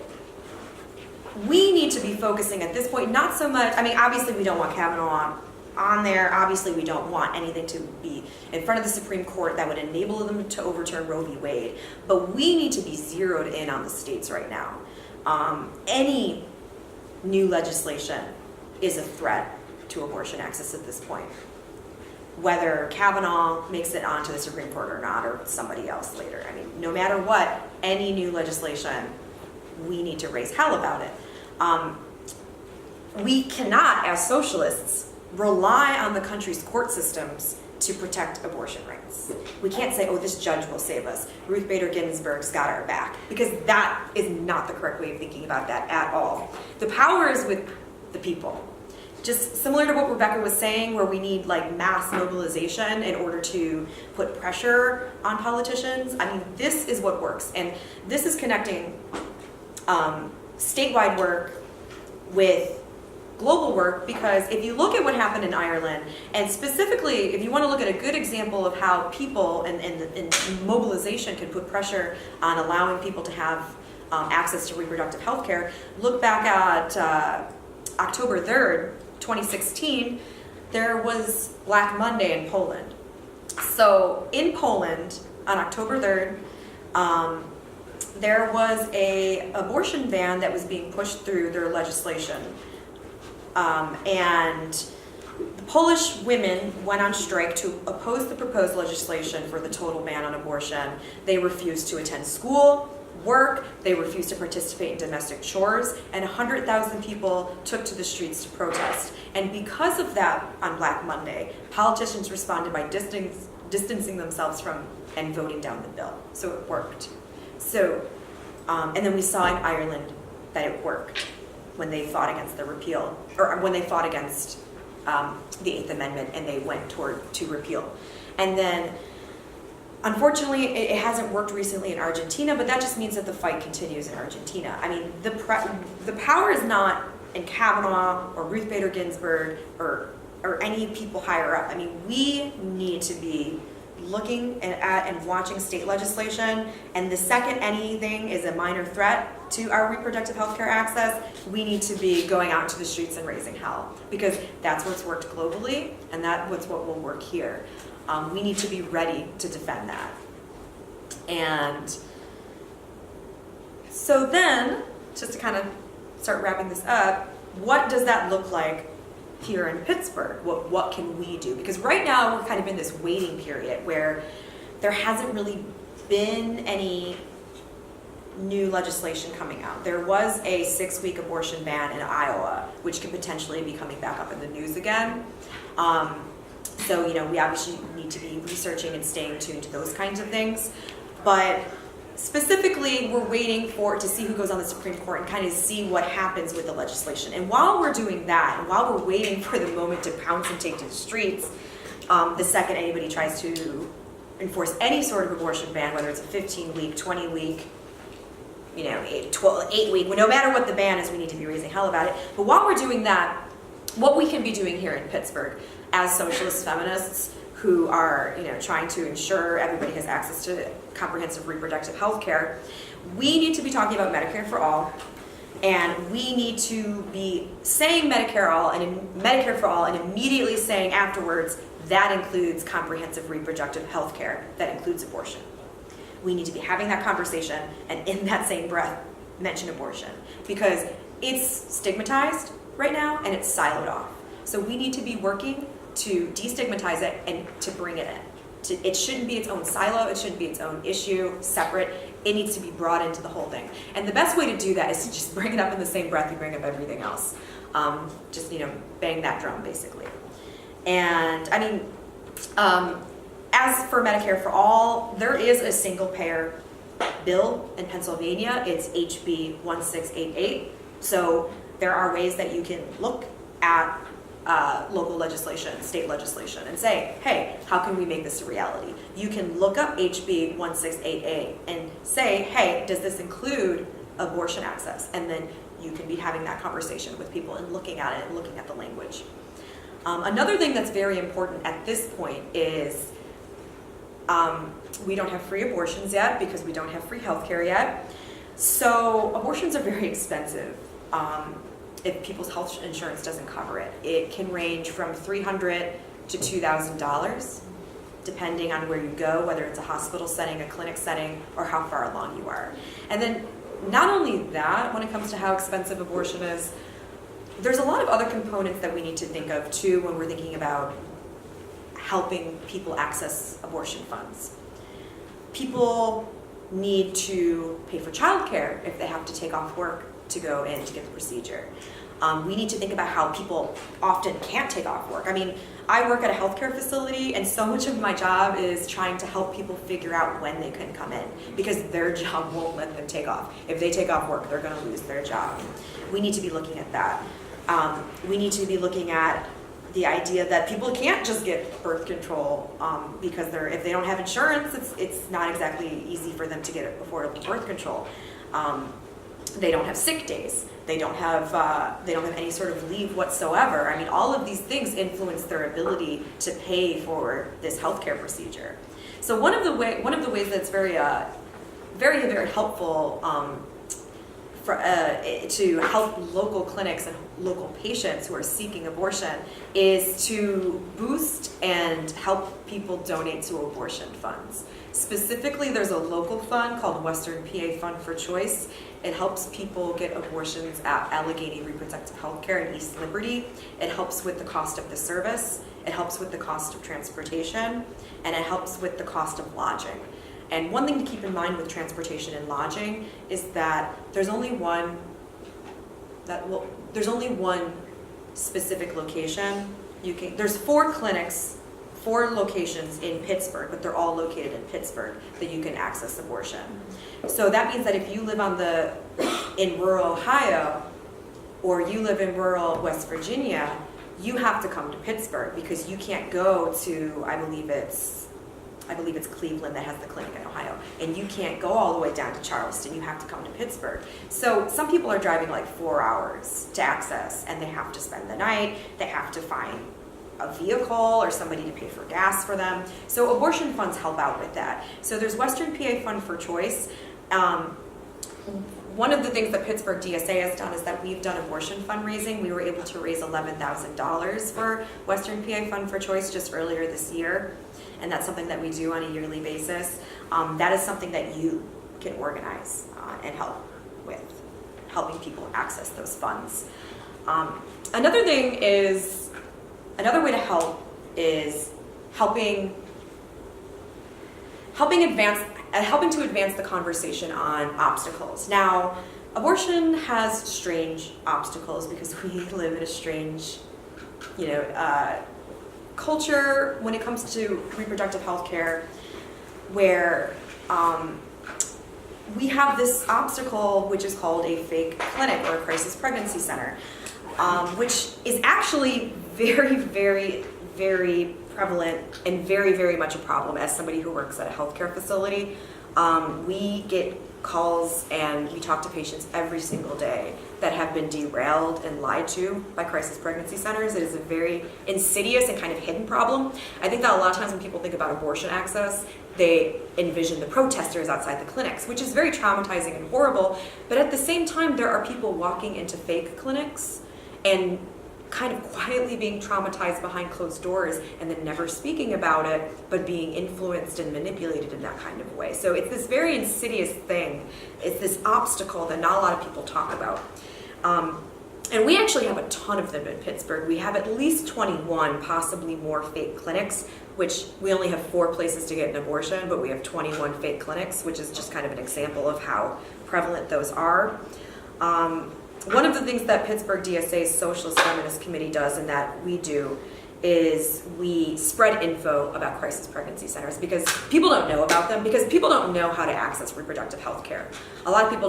we need to be focusing at this point, not so much, I mean, obviously we don't want Kavanaugh on there. Obviously we don't want anything to be in front of the Supreme Court that would enable them to overturn Roe v. Wade. But we need to be zeroed in on the states right now. Any new legislation is a threat to abortion access at this point, whether Kavanaugh makes it onto the Supreme Court or not, or somebody else later. I mean, no matter what, any new legislation, we need to raise hell about it. We cannot, as socialists, rely on the country's court systems to protect abortion rights. We can't say, oh, this judge will save us. Ruth Bader Ginsburg's got our back, because that is not the correct way of thinking about that at all. The power is with the people. Just similar to what Rebecca was saying, where we need like mass mobilization in order to put pressure on politicians. I mean, this is what works. And this is connecting statewide work with global work, because if you look at what happened in Ireland, and specifically if you want to look at a good example of how people and mobilization can put pressure on allowing people to have access to reproductive health care, look back at October 3rd, 2016, there was Black Monday in Poland. So in Poland, on October 3rd, there was an abortion ban that was being pushed through their legislation. And the Polish women went on strike to oppose the proposed legislation for the total ban on abortion. They refused to attend school, work, they refused to participate in domestic chores, and 100,000 people took to the streets to protest. And because of that, on Black Monday, politicians responded by distancing themselves from and voting down the bill. So it worked. So, and then we saw in Ireland that it worked when they fought against the repeal, or when they fought against the 8th Amendment and they went to repeal. And then, unfortunately, it hasn't worked recently in Argentina, but that just means that the fight continues in Argentina. I mean, the power is not in Kavanaugh or Ruth Bader Ginsburg or any people higher up. I mean, we need to be looking at and watching state legislation, and the second anything is a minor threat to our reproductive health care access, we need to be going out into the streets and raising hell, because that's what's worked globally, and that's what will work here. We need to be ready to defend that. And so then, just to kind of start wrapping this up, what does that look like here in Pittsburgh? What can we do? Because right now we're kind of in this waiting period where there hasn't really been any new legislation coming out. There was a 6-week abortion ban in Iowa, which could potentially be coming back up in the news again. So, we obviously need to be researching and staying tuned to those kinds of things. But specifically, we're waiting to see who goes on the Supreme Court and kind of see what happens with the legislation. And while we're doing that, and while we're waiting for the moment to pounce and take to the streets, the second anybody tries to enforce any sort of abortion ban, whether it's a 15-week, 20-week, 8-week, no matter what the ban is, we need to be raising hell about it. But while we're doing that, what we can be doing here in Pittsburgh as socialist feminists who are, trying to ensure everybody has access to comprehensive reproductive health care, we need to be talking about Medicare for all, and we need to be saying Medicare for all and immediately saying afterwards that includes comprehensive reproductive health care, that includes abortion. We need to be having that conversation and in that same breath mention abortion, because it's stigmatized right now and it's siloed off. So we need to be working to destigmatize it and to bring it in. It shouldn't be its own silo, it shouldn't be its own issue, separate. It needs to be brought into the whole thing. And the best way to do that is to just bring it up in the same breath you bring up everything else. Just, bang that drum, basically. And, as for Medicare for all, there is a single-payer bill in Pennsylvania. It's HB 1688. So there are ways that you can look at local legislation, state legislation, and say, hey, how can we make this a reality? You can look up HB 1688 and say, hey, does this include abortion access? And then you can be having that conversation with people and looking at it and looking at the language. Another thing that's very important at this point is we don't have free abortions yet because we don't have free healthcare yet. So abortions are very expensive. If people's health insurance doesn't cover it. It can range from $300 to $2,000, depending on where you go, whether it's a hospital setting, a clinic setting, or how far along you are. And then not only that, when it comes to how expensive abortion is, there's a lot of other components that we need to think of too when we're thinking about helping people access abortion funds. People need to pay for childcare if they have to take off work to go in to get the procedure. We need to think about how people often can't take off work. I work at a healthcare facility, and so much of my job is trying to help people figure out when they can come in, because their job won't let them take off. If they take off work, they're going to lose their job. We need to be looking at that. We need to be looking at the idea that people can't just get birth control because if they don't have insurance, it's not exactly easy for them to get affordable birth control. They don't have sick days. They don't have any sort of leave whatsoever. All of these things influence their ability to pay for this healthcare procedure. So one of the ways that's very very helpful to help local clinics and local patients who are seeking abortion is to boost and help people donate to abortion funds. Specifically, there's a local fund called Western PA Fund for Choice. It helps people get abortions at Allegheny Reproductive Health Care in East Liberty. It helps with the cost of the service. It helps with the cost of transportation, and it helps with the cost of lodging. And one thing to keep in mind with transportation and lodging is that there's only one specific location. There's 4 clinics, 4 locations in Pittsburgh, but they're all located in Pittsburgh that you can access abortion. So that means that if you live in rural Ohio, or you live in rural West Virginia, you have to come to Pittsburgh, because you can't go to, I believe it's Cleveland that has the clinic in Ohio, and you can't go all the way down to Charleston. You have to come to Pittsburgh. So some people are driving like 4 hours to access, and they have to spend the night. They have to find a vehicle or somebody to pay for gas for them. So abortion funds help out with that. So there's Western PA Fund for Choice. One of the things that Pittsburgh DSA has done is that we've done abortion fundraising. We were able to raise $11,000 for Western PA Fund for Choice just earlier this year, and that's something that we do on a yearly basis. That is something that you can organize and help with, helping people access those funds. Another way to help is helping to advance the conversation on obstacles. Now, abortion has strange obstacles because we live in a strange, culture when it comes to reproductive health care where we have this obstacle which is called a fake clinic or a crisis pregnancy center, which is actually very, very, very prevalent and very, very much a problem. As somebody who works at a healthcare facility, we get calls and we talk to patients every single day that have been derailed and lied to by crisis pregnancy centers. It is a very insidious and kind of hidden problem. I think that a lot of times when people think about abortion access, they envision the protesters outside the clinics, which is very traumatizing and horrible. But at the same time, there are people walking into fake clinics and kind of quietly being traumatized behind closed doors and then never speaking about it, but being influenced and manipulated in that kind of way. So it's this very insidious thing. It's this obstacle that not a lot of people talk about. And we actually have a ton of them in Pittsburgh. We have at least 21, possibly more fake clinics, which we only have 4 places to get an abortion, but we have 21 fake clinics, which is just kind of an example of how prevalent those are. One of the things that Pittsburgh DSA's Socialist Feminist Committee does and that we do is we spread info about crisis pregnancy centers because people don't know about them, because people don't know how to access reproductive health care. A lot of people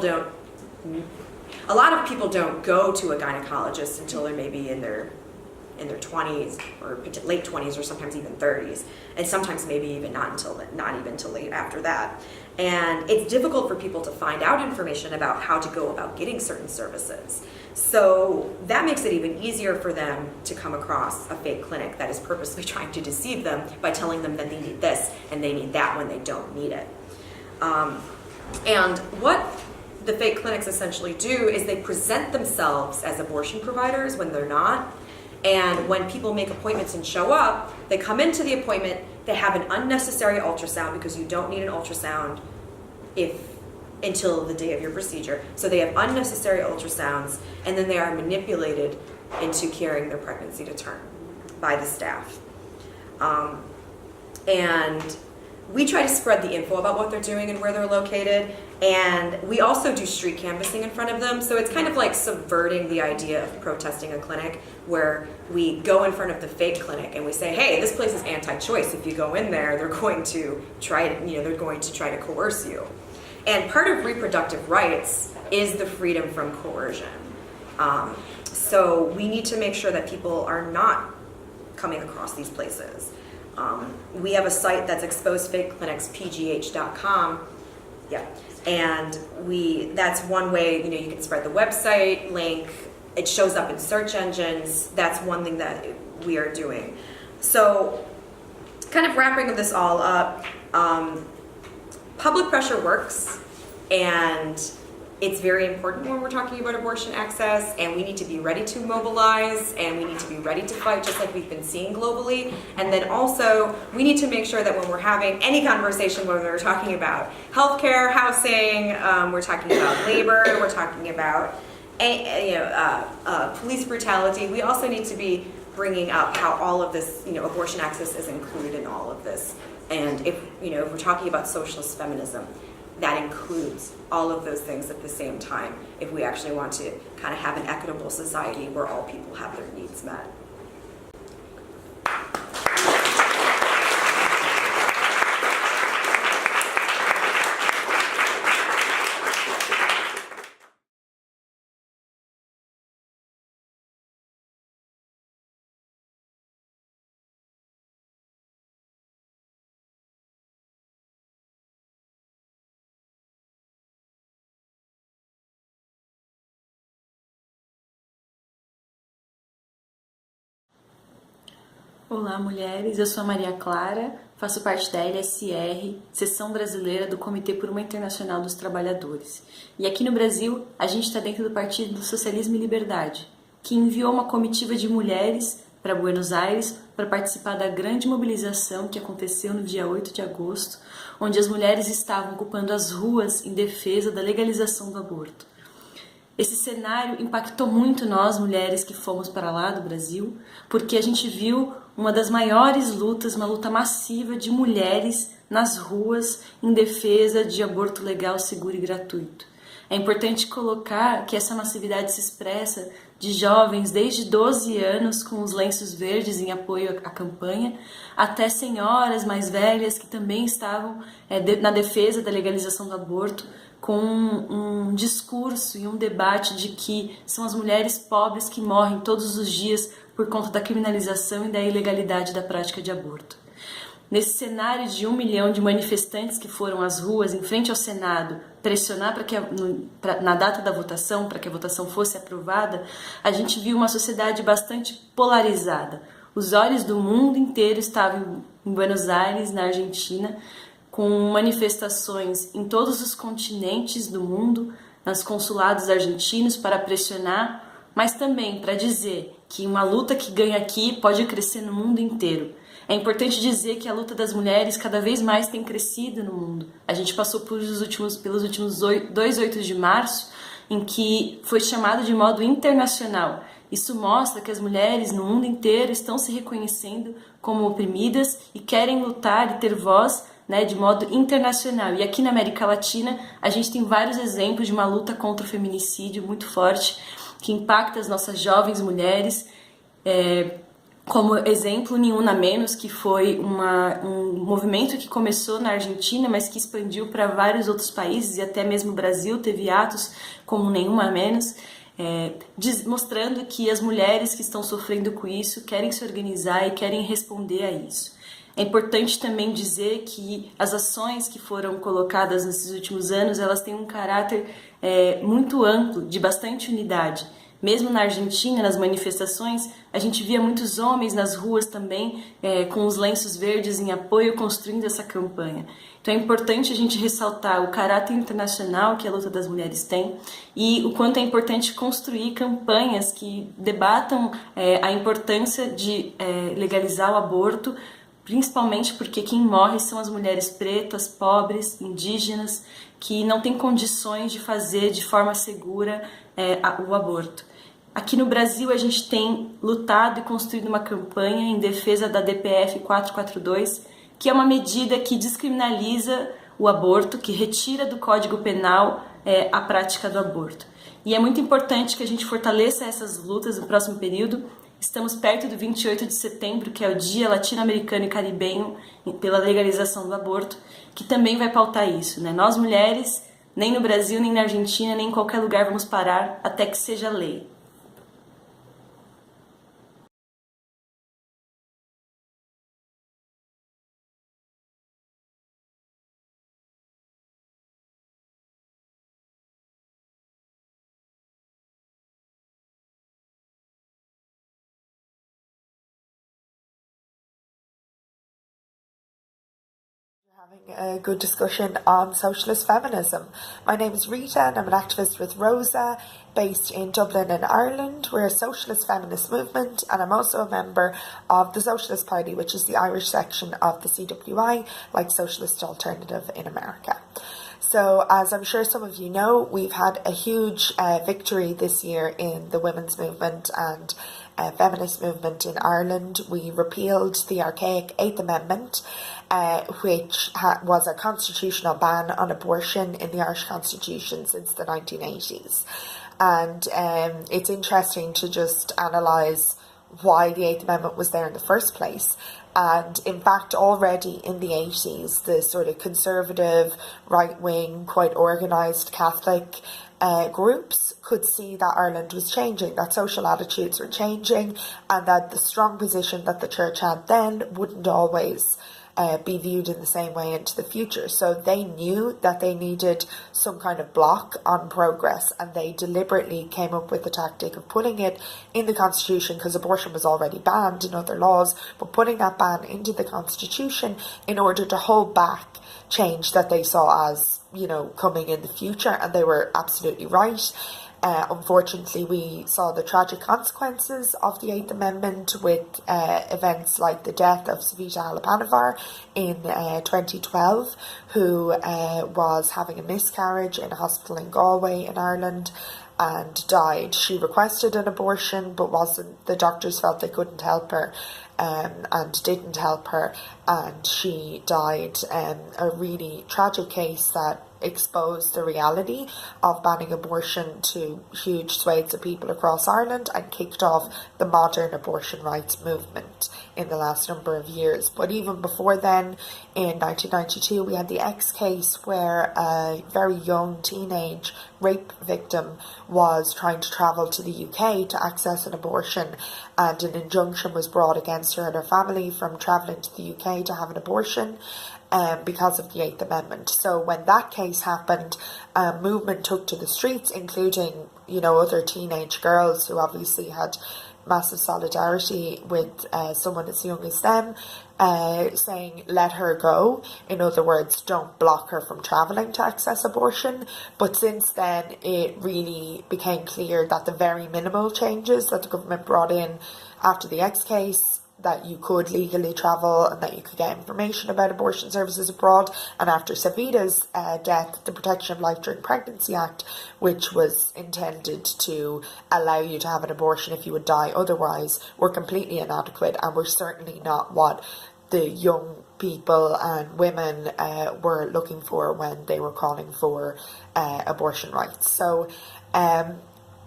don't go to a gynecologist until they're maybe in their 20s or late 20s or sometimes even 30s, and sometimes maybe even not even till late after that. And it's difficult for people to find out information about how to go about getting certain services. So that makes it even easier for them to come across a fake clinic that is purposely trying to deceive them by telling them that they need this and they need that when they don't need it. And what the fake clinics essentially do is they present themselves as abortion providers when they're not. And when people make appointments and show up, they come into the appointment, they have an unnecessary ultrasound because you don't need an ultrasound until the day of your procedure. So they have unnecessary ultrasounds, and then they are manipulated into carrying their pregnancy to term by the staff. And we try to spread the info about what they're doing and where they're located, and we also do street canvassing in front of them. So it's kind of like subverting the idea of protesting a clinic, where we go in front of the fake clinic and we say, hey, this place is anti-choice. If you go in there, they're going to try to coerce you. And part of reproductive rights is the freedom from coercion. So we need to make sure that people are not coming across these places. We have a site that's exposedfakeclinicspgh.com. Yeah, and that's one way. You can spread the website link. It shows up in search engines. That's one thing that we are doing. So, kind of wrapping this all up, public pressure works, and it's very important when we're talking about abortion access, and we need to be ready to mobilize, and we need to be ready to fight, just like we've been seeing globally. And then also, we need to make sure that when we're having any conversation, whether we're talking about healthcare, housing, we're talking about labor, we're talking about police brutality, we also need to be bringing up how all of this, abortion access is included in all of this. And if we're talking about socialist feminism, that includes all of those things at the same time if we actually want to kind of have an equitable society where all people have their needs met. Olá, mulheres. Eu sou a Maria Clara, faço parte da LSR, Seção Brasileira do Comitê por uma Internacional dos Trabalhadores. E aqui no Brasil, a gente está dentro do Partido do Socialismo e Liberdade, que enviou uma comitiva de mulheres para Buenos Aires para participar da grande mobilização que aconteceu no dia 8 de agosto, onde as mulheres estavam ocupando as ruas em defesa da legalização do aborto. Esse cenário impactou muito nós, mulheres que fomos para lá do Brasil, porque a gente viu uma das maiores lutas, uma luta massiva de mulheres nas ruas em defesa de aborto legal, seguro e gratuito. É importante colocar que essa massividade se expressa de jovens desde 12 anos com os lenços verdes em apoio à campanha, até senhoras mais velhas que também estavam na defesa da legalização do aborto, com um discurso e um debate de que são as mulheres pobres que morrem todos os dias por conta da criminalização e da ilegalidade da prática de aborto. Nesse cenário de 1 milhão de manifestantes que foram às ruas em frente ao Senado pressionar para que na data da votação, para que a votação fosse aprovada, a gente viu uma sociedade bastante polarizada. Os olhos do mundo inteiro estavam em Buenos Aires, na Argentina, com manifestações em todos os continentes do mundo, nos consulados argentinos para pressionar, mas também para dizer que uma luta que ganha aqui pode crescer no mundo inteiro. É importante dizer que a luta das mulheres cada vez mais tem crescido no mundo. A gente passou pelos últimos 2 8 de março, em que foi chamado de modo internacional. Isso mostra que as mulheres no mundo inteiro estão se reconhecendo como oprimidas e querem lutar e ter voz, de modo internacional. E aqui na América Latina, a gente tem vários exemplos de uma luta contra o feminicídio muito forte, que impacta as nossas jovens mulheres, como exemplo, Ni Una Menos, que foi um movimento que começou na Argentina, mas que expandiu para vários outros países, e até mesmo o Brasil teve atos como Nenhuma Menos, mostrando que as mulheres que estão sofrendo com isso querem se organizar e querem responder a isso. É importante também dizer que as ações que foram colocadas nesses últimos anos, elas têm um caráter muito amplo, de bastante unidade. Mesmo na Argentina, nas manifestações, a gente via muitos homens nas ruas também, com os lenços verdes em apoio, construindo essa campanha. Então é importante a gente ressaltar o caráter internacional que a luta das mulheres tem e o quanto é importante construir campanhas que debatam a importância de legalizar o aborto, principalmente porque quem morre são as mulheres pretas, pobres, indígenas, que não têm condições de fazer de forma segura o aborto. Aqui no Brasil, a gente tem lutado e construído uma campanha em defesa da DPF 442, que é uma medida que descriminaliza o aborto, que retira do Código Penal a prática do aborto. E é muito importante que a gente fortaleça essas lutas no próximo período. Estamos perto do 28 de setembro, que é o Dia Latino-Americano e Caribenho pela legalização do aborto, que também vai pautar isso, Nós, mulheres, nem no Brasil, nem na Argentina, nem em qualquer lugar vamos parar até que seja lei. Having a good discussion on socialist feminism. My name is Rita and I'm an activist with ROSA based in Dublin in Ireland. We're a socialist feminist movement and I'm also a member of the Socialist Party, which is the Irish section of the CWI, like Socialist Alternative in America. So, as I'm sure some of you know, we've had a huge victory this year in the women's movement and feminist movement in Ireland. We repealed the archaic 8th Amendment, which was a constitutional ban on abortion in the Irish Constitution since the 1980s. And it's interesting to just analyse why the 8th Amendment was there in the first place. And in fact, already in the 80s, the sort of conservative, right-wing, quite organised Catholic groups could see that Ireland was changing, that social attitudes were changing, and that the strong position that the church had then wouldn't always be viewed in the same way into the future. So they knew that they needed some kind of block on progress, and they deliberately came up with the tactic of putting it in the Constitution, because abortion was already banned in other laws, but putting that ban into the Constitution in order to hold back change that they saw as, coming in the future, and they were absolutely right. Unfortunately, we saw the tragic consequences of the 8th Amendment with events like the death of Savita Halappanavar in 2012, who was having a miscarriage in a hospital in Galway in Ireland and died. She requested an abortion, but the doctors felt they couldn't help her and didn't help her, and she died. A really tragic case that exposed the reality of banning abortion to huge swathes of people across Ireland and kicked off the modern abortion rights movement in the last number of years. But even before then, in 1992, we had the X case where a very young teenage rape victim was trying to travel to the UK to access an abortion, and an injunction was brought against her and her family from travelling to the UK to have an abortion because of the 8th Amendment. So when that case happened, a movement took to the streets, including, other teenage girls who obviously had massive solidarity with someone as young as them, saying, let her go. In other words, don't block her from travelling to access abortion. But since then, it really became clear that the very minimal changes that the government brought in after the X case, that you could legally travel and that you could get information about abortion services abroad, and after Savita's death, the Protection of Life During Pregnancy Act, which was intended to allow you to have an abortion if you would die otherwise, were completely inadequate and were certainly not what the young people and women were looking for when they were calling for abortion rights. So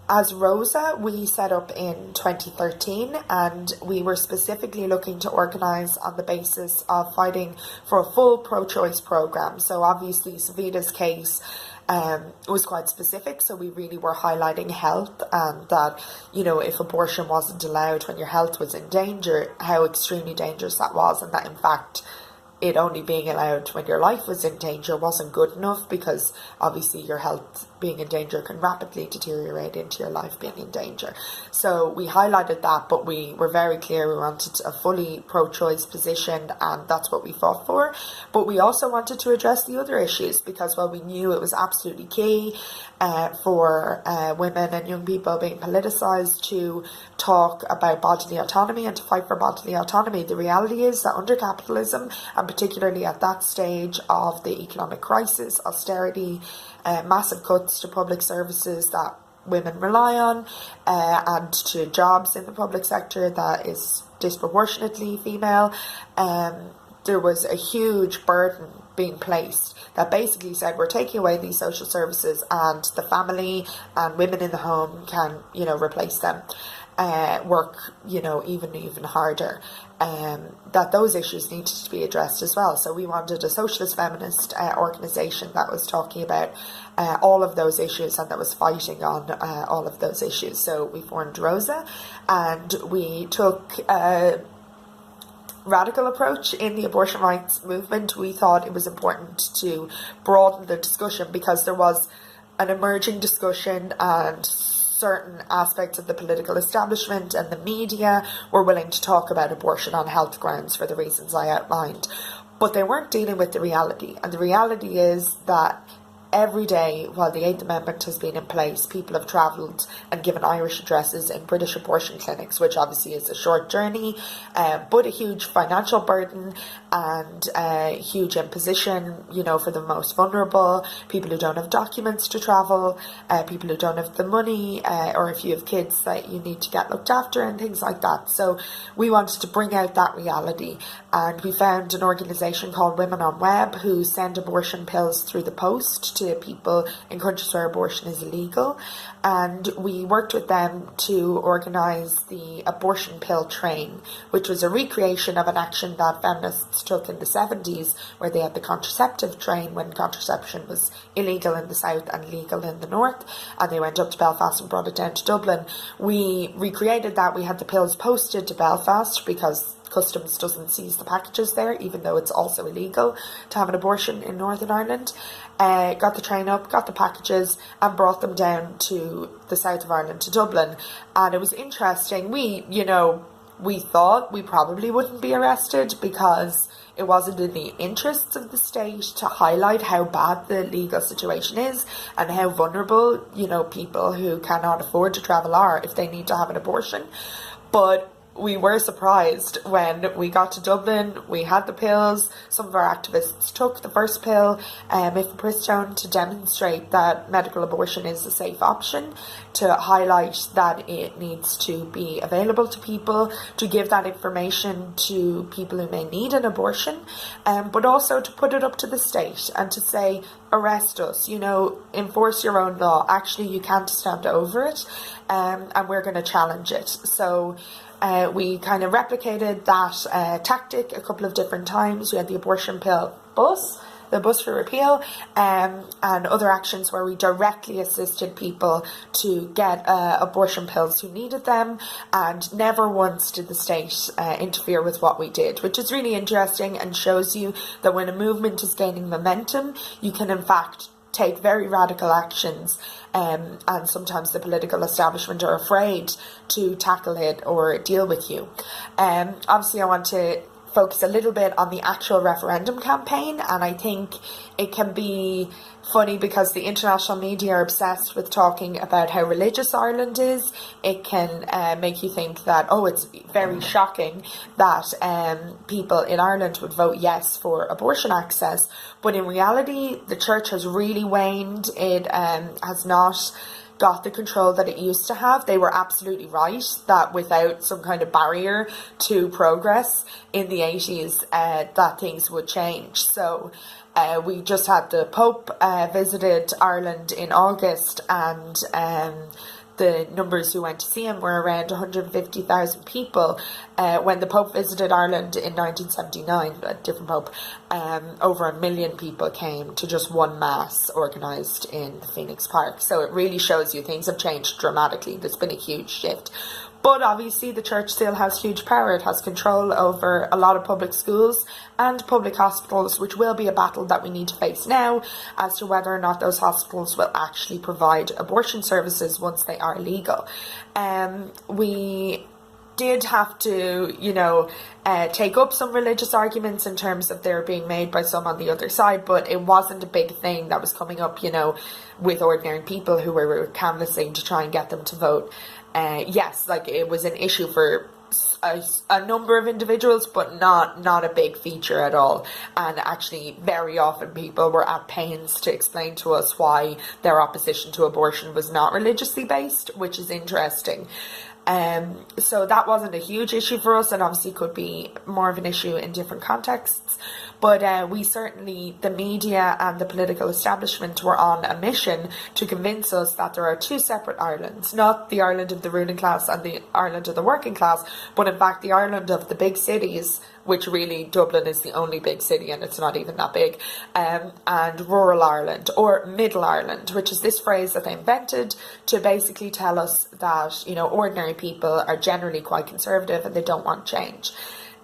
as ROSA, we set up in 2013, and we were specifically looking to organise on the basis of fighting for a full pro-choice programme. So obviously Savita's case was quite specific, so we really were highlighting health, and that, if abortion wasn't allowed when your health was in danger, how extremely dangerous that was, and that in fact it only being allowed when your life was in danger wasn't good enough, because obviously your health being in danger can rapidly deteriorate into your life being in danger. So we highlighted that, but we were very clear we wanted a fully pro-choice position, and that's what we fought for. But we also wanted to address the other issues, because while we knew it was absolutely key for women and young people being politicised to talk about bodily autonomy and to fight for bodily autonomy, the reality is that under capitalism, and particularly at that stage of the economic crisis, austerity, massive cuts to public services that women rely on, and to jobs in the public sector that is disproportionately female, there was a huge burden being placed that basically said, we're taking away these social services and the family and women in the home can, replace them. Work, even harder, that those issues needed to be addressed as well. So we wanted a socialist feminist organisation that was talking about all of those issues and that was fighting on all of those issues. So we formed ROSA, and we took a radical approach in the abortion rights movement. We thought it was important to broaden the discussion, because there was an emerging discussion, and certain aspects of the political establishment and the media were willing to talk about abortion on health grounds for the reasons I outlined. But they weren't dealing with the reality. And the reality is that every day while the 8th Amendment has been in place, people have travelled and given Irish addresses in British abortion clinics, which obviously is a short journey, but a huge financial burden and a huge imposition, for the most vulnerable, people who don't have documents to travel, people who don't have the money, or if you have kids that you need to get looked after and things like that. So we wanted to bring out that reality, and we found an organisation called Women on Web who send abortion pills through the post to people in countries where abortion is illegal, and we worked with them to organise the abortion pill train, which was a recreation of an action that feminists took in the 70s, where they had the contraceptive train when contraception was illegal in the south and legal in the north, and they went up to Belfast and brought it down to Dublin. We recreated that. We had the pills posted to Belfast because Customs doesn't seize the packages there, even though it's also illegal to have an abortion in Northern Ireland. Got the train up, got the packages, and brought them down to the south of Ireland, to Dublin. And it was interesting. We thought we probably wouldn't be arrested because it wasn't in the interests of the state to highlight how bad the legal situation is and how vulnerable, people who cannot afford to travel are if they need to have an abortion. But we were surprised when we got to Dublin. We had the pills. Some of our activists took the first pill, mifepristone, to demonstrate that medical abortion is a safe option, to highlight that it needs to be available to people, to give that information to people who may need an abortion, but also to put it up to the state and to say, arrest us, enforce your own law. Actually, you can't stand over it, and we're going to challenge it. So we kind of replicated that tactic a couple of different times. We had the abortion pill bus, the bus for repeal, and other actions where we directly assisted people to get abortion pills who needed them, and never once did the state interfere with what we did, which is really interesting and shows you that when a movement is gaining momentum, you can in fact take very radical actions, and sometimes the political establishment are afraid to tackle it or deal with you. Obviously, I want to focus a little bit on the actual referendum campaign, and I think it can be funny because the international media are obsessed with talking about how religious Ireland is. It can make you think that, it's very shocking that people in Ireland would vote yes for abortion access, but in reality the church has really waned. It has not got the control that it used to have. They were absolutely right that without some kind of barrier to progress in the 80s, that things would change. So we just had the Pope visited Ireland in August, and the numbers who went to see him were around 150,000 people. When the Pope visited Ireland in 1979, a different Pope, over 1 million people came to just one mass organised in the Phoenix Park. So it really shows you things have changed dramatically. There's been a huge shift. But obviously the church still has huge power. It has control over a lot of public schools and public hospitals, which will be a battle that we need to face now as to whether or not those hospitals will actually provide abortion services once they are legal. We did have to, take up some religious arguments in terms of they're being made by some on the other side, but it wasn't a big thing that was coming up, with ordinary people who were canvassing to try and get them to vote. Yes, it was an issue for a number of individuals, but not a big feature at all. And actually, very often people were at pains to explain to us why their opposition to abortion was not religiously based, which is interesting. So that wasn't a huge issue for us, and obviously could be more of an issue in different contexts. But we certainly, the media and the political establishment, were on a mission to convince us that there are two separate Irelands, not the Ireland of the ruling class and the Ireland of the working class, but in fact the Ireland of the big cities, which really Dublin is the only big city and it's not even that big, and rural Ireland, or middle Ireland, which is this phrase that they invented to basically tell us that, ordinary people are generally quite conservative and they don't want change.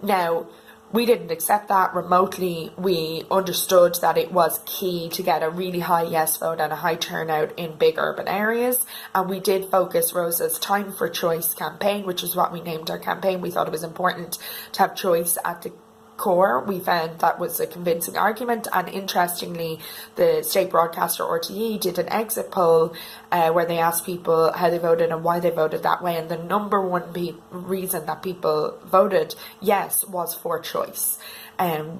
Now, we didn't accept that remotely. We understood that it was key to get a really high yes vote and a high turnout in big urban areas. And we did focus ROSA's Time for Choice campaign, which is what we named our campaign. We thought it was important to have choice at the core. We found that was a convincing argument, and interestingly, the state broadcaster RTE did an exit poll where they asked people how they voted and why they voted that way, and the number one reason that people voted yes was for choice.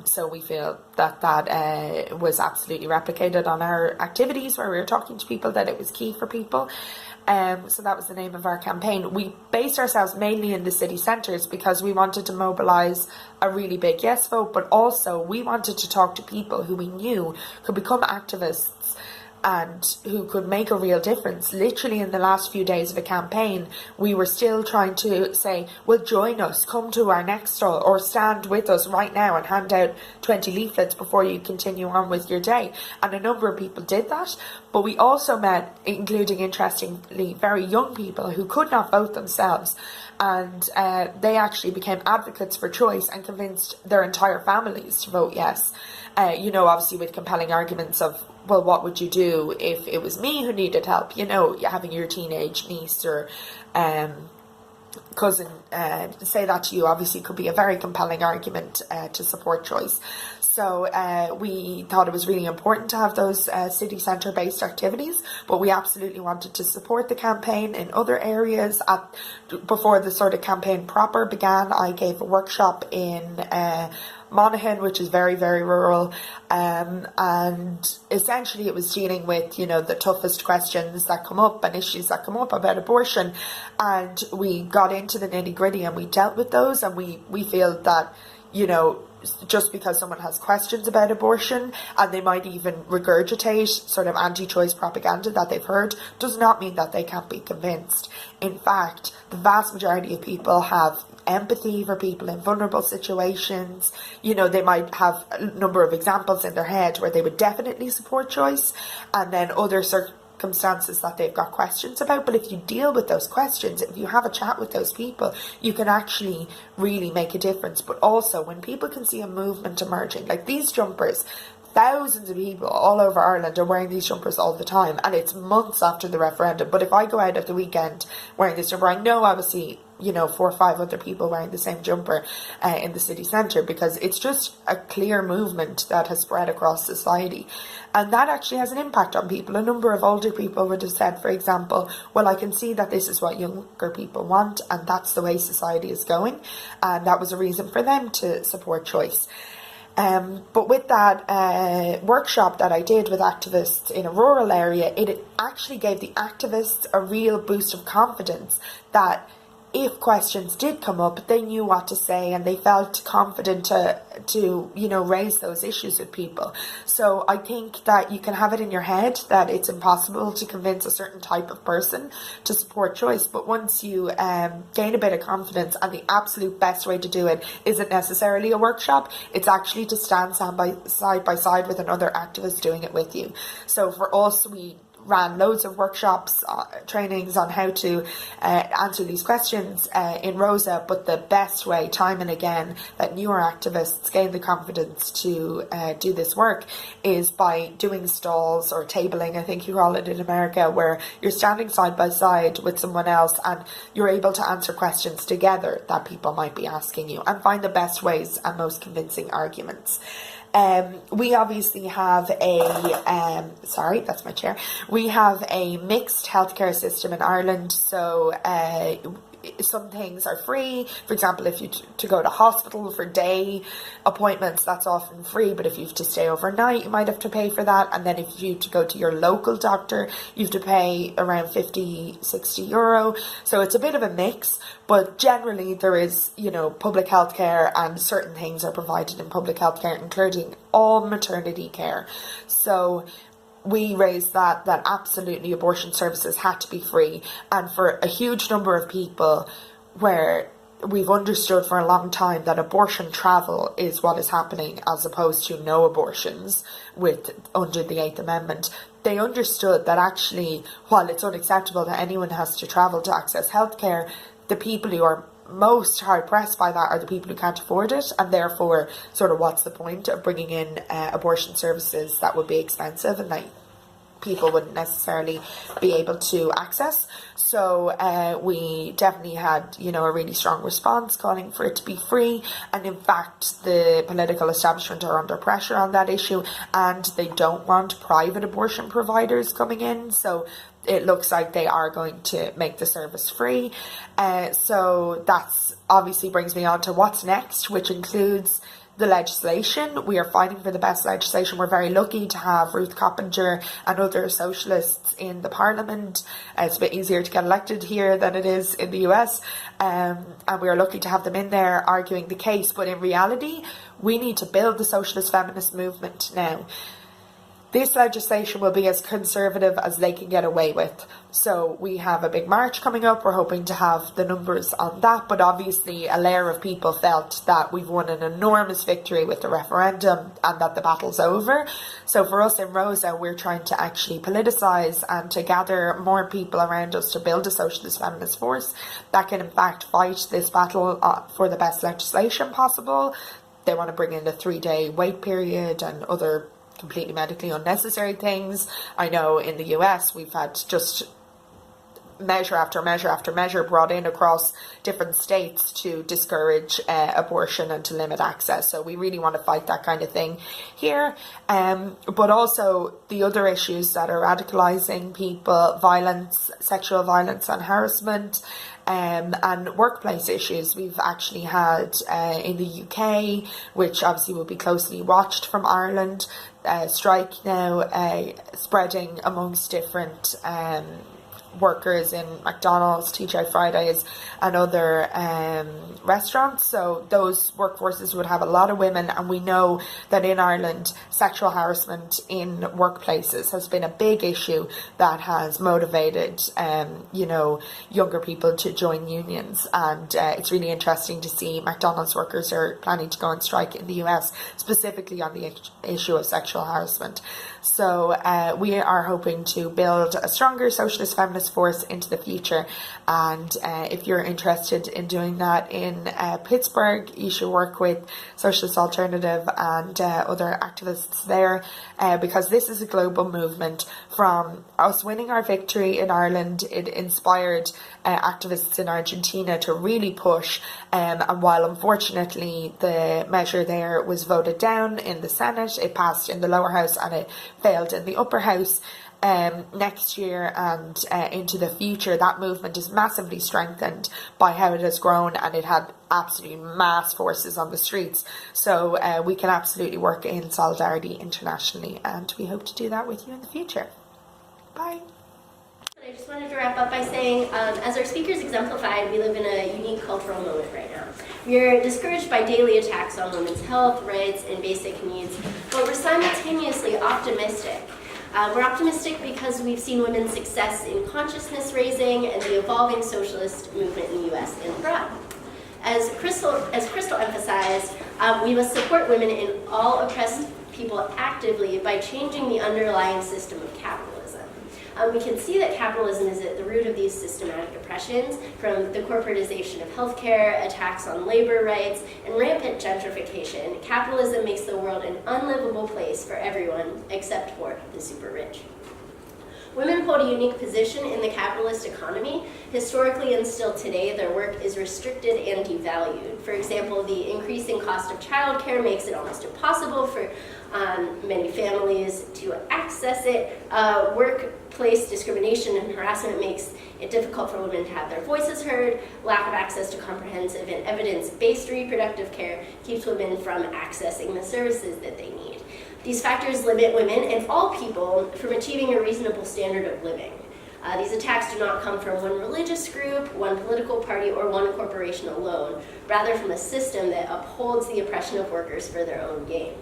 So we feel that was absolutely replicated on our activities where we were talking to people, that it was key for people. So that was the name of our campaign. We based ourselves mainly in the city centres because we wanted to mobilise a really big yes vote, but also we wanted to talk to people who we knew could become activists and who could make a real difference. Literally in the last few days of a campaign, we were still trying to say, well, join us, come to our next stall, or stand with us right now and hand out 20 leaflets before you continue on with your day. And a number of people did that, but we also met, including interestingly, very young people who could not vote themselves, and they actually became advocates for choice and convinced their entire families to vote yes. Obviously with compelling arguments of, well, what would you do if it was me who needed help? Having your teenage niece or cousin say that to you obviously could be a very compelling argument to support choice. So we thought it was really important to have those city centre based activities, but we absolutely wanted to support the campaign in other areas. Before the sort of campaign proper began, I gave a workshop in Monaghan, which is very, very rural, and essentially it was dealing with, you know, the toughest questions that come up and issues that come up about abortion, and we got into the nitty gritty and we dealt with those, and we feel that, you know, just because someone has questions about abortion and they might even regurgitate sort of anti-choice propaganda that they've heard does not mean that they can't be convinced. In fact, the vast majority of people have empathy for people in vulnerable situations. You know, they might have a number of examples in their head where they would definitely support choice, and then other circumstances that they've got questions about. But if you deal with those questions, if you have a chat with those people, you can actually really make a difference. But also, when people can see a movement emerging, like these jumpers, thousands of people all over Ireland are wearing these jumpers all the time, and it's months after the referendum. But if I go out at the weekend wearing this jumper, I know I will see, you know, 4 or 5 other people wearing the same jumper in the city centre, because it's just a clear movement that has spread across society. And that actually has an impact on people. A number of older people would have said, for example, well, I can see that this is what younger people want, and that's the way society is going. And that was a reason for them to support choice. But with that workshop that I did with activists in a rural area, it actually gave the activists a real boost of confidence that if questions did come up, they knew what to say and they felt confident to you know, raise those issues with people. So I think that you can have it in your head that it's impossible to convince a certain type of person to support choice, but once you gain a bit of confidence, and the absolute best way to do it isn't necessarily a workshop, it's actually to stand side by side with another activist doing it with you. So for us, we ran loads of workshops, trainings on how to answer these questions in ROSA, but the best way, time and again, that newer activists gain the confidence to do this work is by doing stalls, or tabling, I think you call it in America, where you're standing side by side with someone else and you're able to answer questions together that people might be asking you, and find the best ways and most convincing arguments. We obviously have sorry, that's my chair. We have a mixed healthcare system in Ireland, so some things are free. For example, if you to go to hospital for day appointments, that's often free, but if you have to stay overnight, you might have to pay for that. And then if you to go to your local doctor, you have to pay around 50-60 euro. So it's a bit of a mix, but generally there is, you know, public healthcare, and certain things are provided in public healthcare, including all maternity care. So we raised that absolutely abortion services had to be free. And for a huge number of people, where we've understood for a long time that abortion travel is what is happening as opposed to no abortions under the 8th Amendment, they understood that actually, while it's unacceptable that anyone has to travel to access healthcare, the people who are most hard pressed by that are the people who can't afford it, and therefore sort of what's the point of bringing in abortion services that would be expensive and that people wouldn't necessarily be able to access. So we definitely had, you know, a really strong response calling for it to be free, and in fact the political establishment are under pressure on that issue, and they don't want private abortion providers coming in, so it looks like they are going to make the service free. So that's obviously brings me on to what's next, which includes the legislation. We are fighting for the best legislation. We're very lucky to have Ruth Coppinger and other socialists in the parliament. It's a bit easier to get elected here than it is in the US. And we are lucky to have them in there arguing the case. But in reality, we need to build the socialist feminist movement now. This legislation will be as conservative as they can get away with. So we have a big march coming up. We're hoping to have the numbers on that. But obviously a layer of people felt that we've won an enormous victory with the referendum and that the battle's over. So for us in ROSA, we're trying to actually politicise and to gather more people around us to build a socialist feminist force that can in fact fight this battle for the best legislation possible. They want to bring in a 3-day wait period and other completely medically unnecessary things. I know in the US we've had just measure after measure after measure brought in across different states to discourage abortion and to limit access. So we really want to fight that kind of thing here. But also the other issues that are radicalizing people, violence, sexual violence and harassment, and workplace issues. We've actually had in the UK, which obviously will be closely watched from Ireland, strike now spreading amongst different workers in McDonald's, TGI Fridays and other restaurants. So those workforces would have a lot of women, and we know that in Ireland sexual harassment in workplaces has been a big issue that has motivated younger people to join unions. And it's really interesting to see McDonald's workers are planning to go on strike in the US specifically on the issue of sexual harassment. So we are hoping to build a stronger socialist feminist force into the future, and if you're interested in doing that in Pittsburgh, you should work with Socialist Alternative and other activists there, because this is a global movement. From us winning our victory in Ireland, it inspired activists in Argentina to really push, and while unfortunately the measure there was voted down in the Senate, it passed in the lower house and it failed in the upper house. Next year and into the future, that movement is massively strengthened by how it has grown, and it had absolutely mass forces on the streets. So we can absolutely work in solidarity internationally, and we hope to do that with you in the future. Bye. I just wanted to wrap up by saying, as our speakers exemplified, we live in a unique cultural moment right now. We are discouraged by daily attacks on women's health, rights, and basic needs, but we're simultaneously optimistic. We're optimistic because we've seen women's success in consciousness raising and the evolving socialist movement in the US and abroad. As Crystal emphasized, we must support women in all oppressed people actively by changing the underlying system of capitalism. We can see that capitalism is at the root of these systematic oppressions, from the corporatization of healthcare, attacks on labor rights, and rampant gentrification. Capitalism makes the world an unlivable place for everyone except for the super rich. Women hold a unique position in the capitalist economy. Historically and still today, their work is restricted and devalued. For example, the increasing cost of childcare makes it almost impossible for many families to access it. Workplace discrimination and harassment makes it difficult for women to have their voices heard. Lack of access to comprehensive and evidence-based reproductive care keeps women from accessing the services that they need. These factors limit women and all people from achieving a reasonable standard of living. These attacks do not come from one religious group, one political party, or one corporation alone, rather from a system that upholds the oppression of workers for their own gain.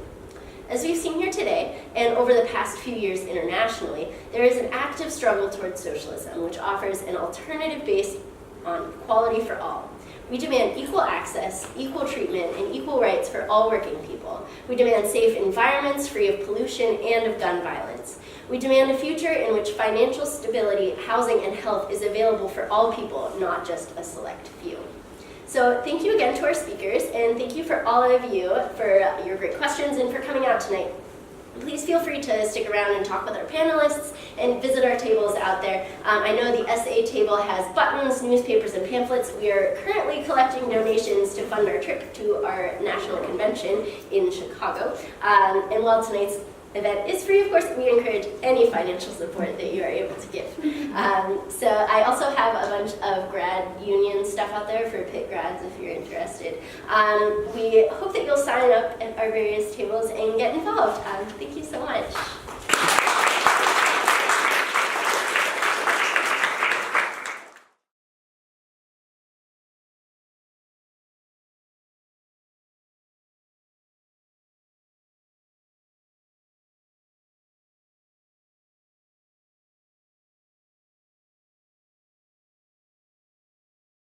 As we've seen here today, and over the past few years internationally, there is an active struggle towards socialism, which offers an alternative based on equality for all. We demand equal access, equal treatment, and equal rights for all working people. We demand safe environments free of pollution and of gun violence. We demand a future in which financial stability, housing, and health is available for all people, not just a select few. So thank you again to our speakers, and thank you for all of you for your great questions and for coming out tonight. Please feel free to stick around and talk with our panelists and visit our tables out there. I know the SA table has buttons, newspapers, and pamphlets. We are currently collecting donations to fund our trip to our national convention in Chicago. And while tonight's event is free, of course, we encourage any financial support that you are able to give. So I also have a bunch of grad union stuff out there for Pitt grads if you're interested. We hope that you'll sign up at our various tables and get involved. Thank you so much.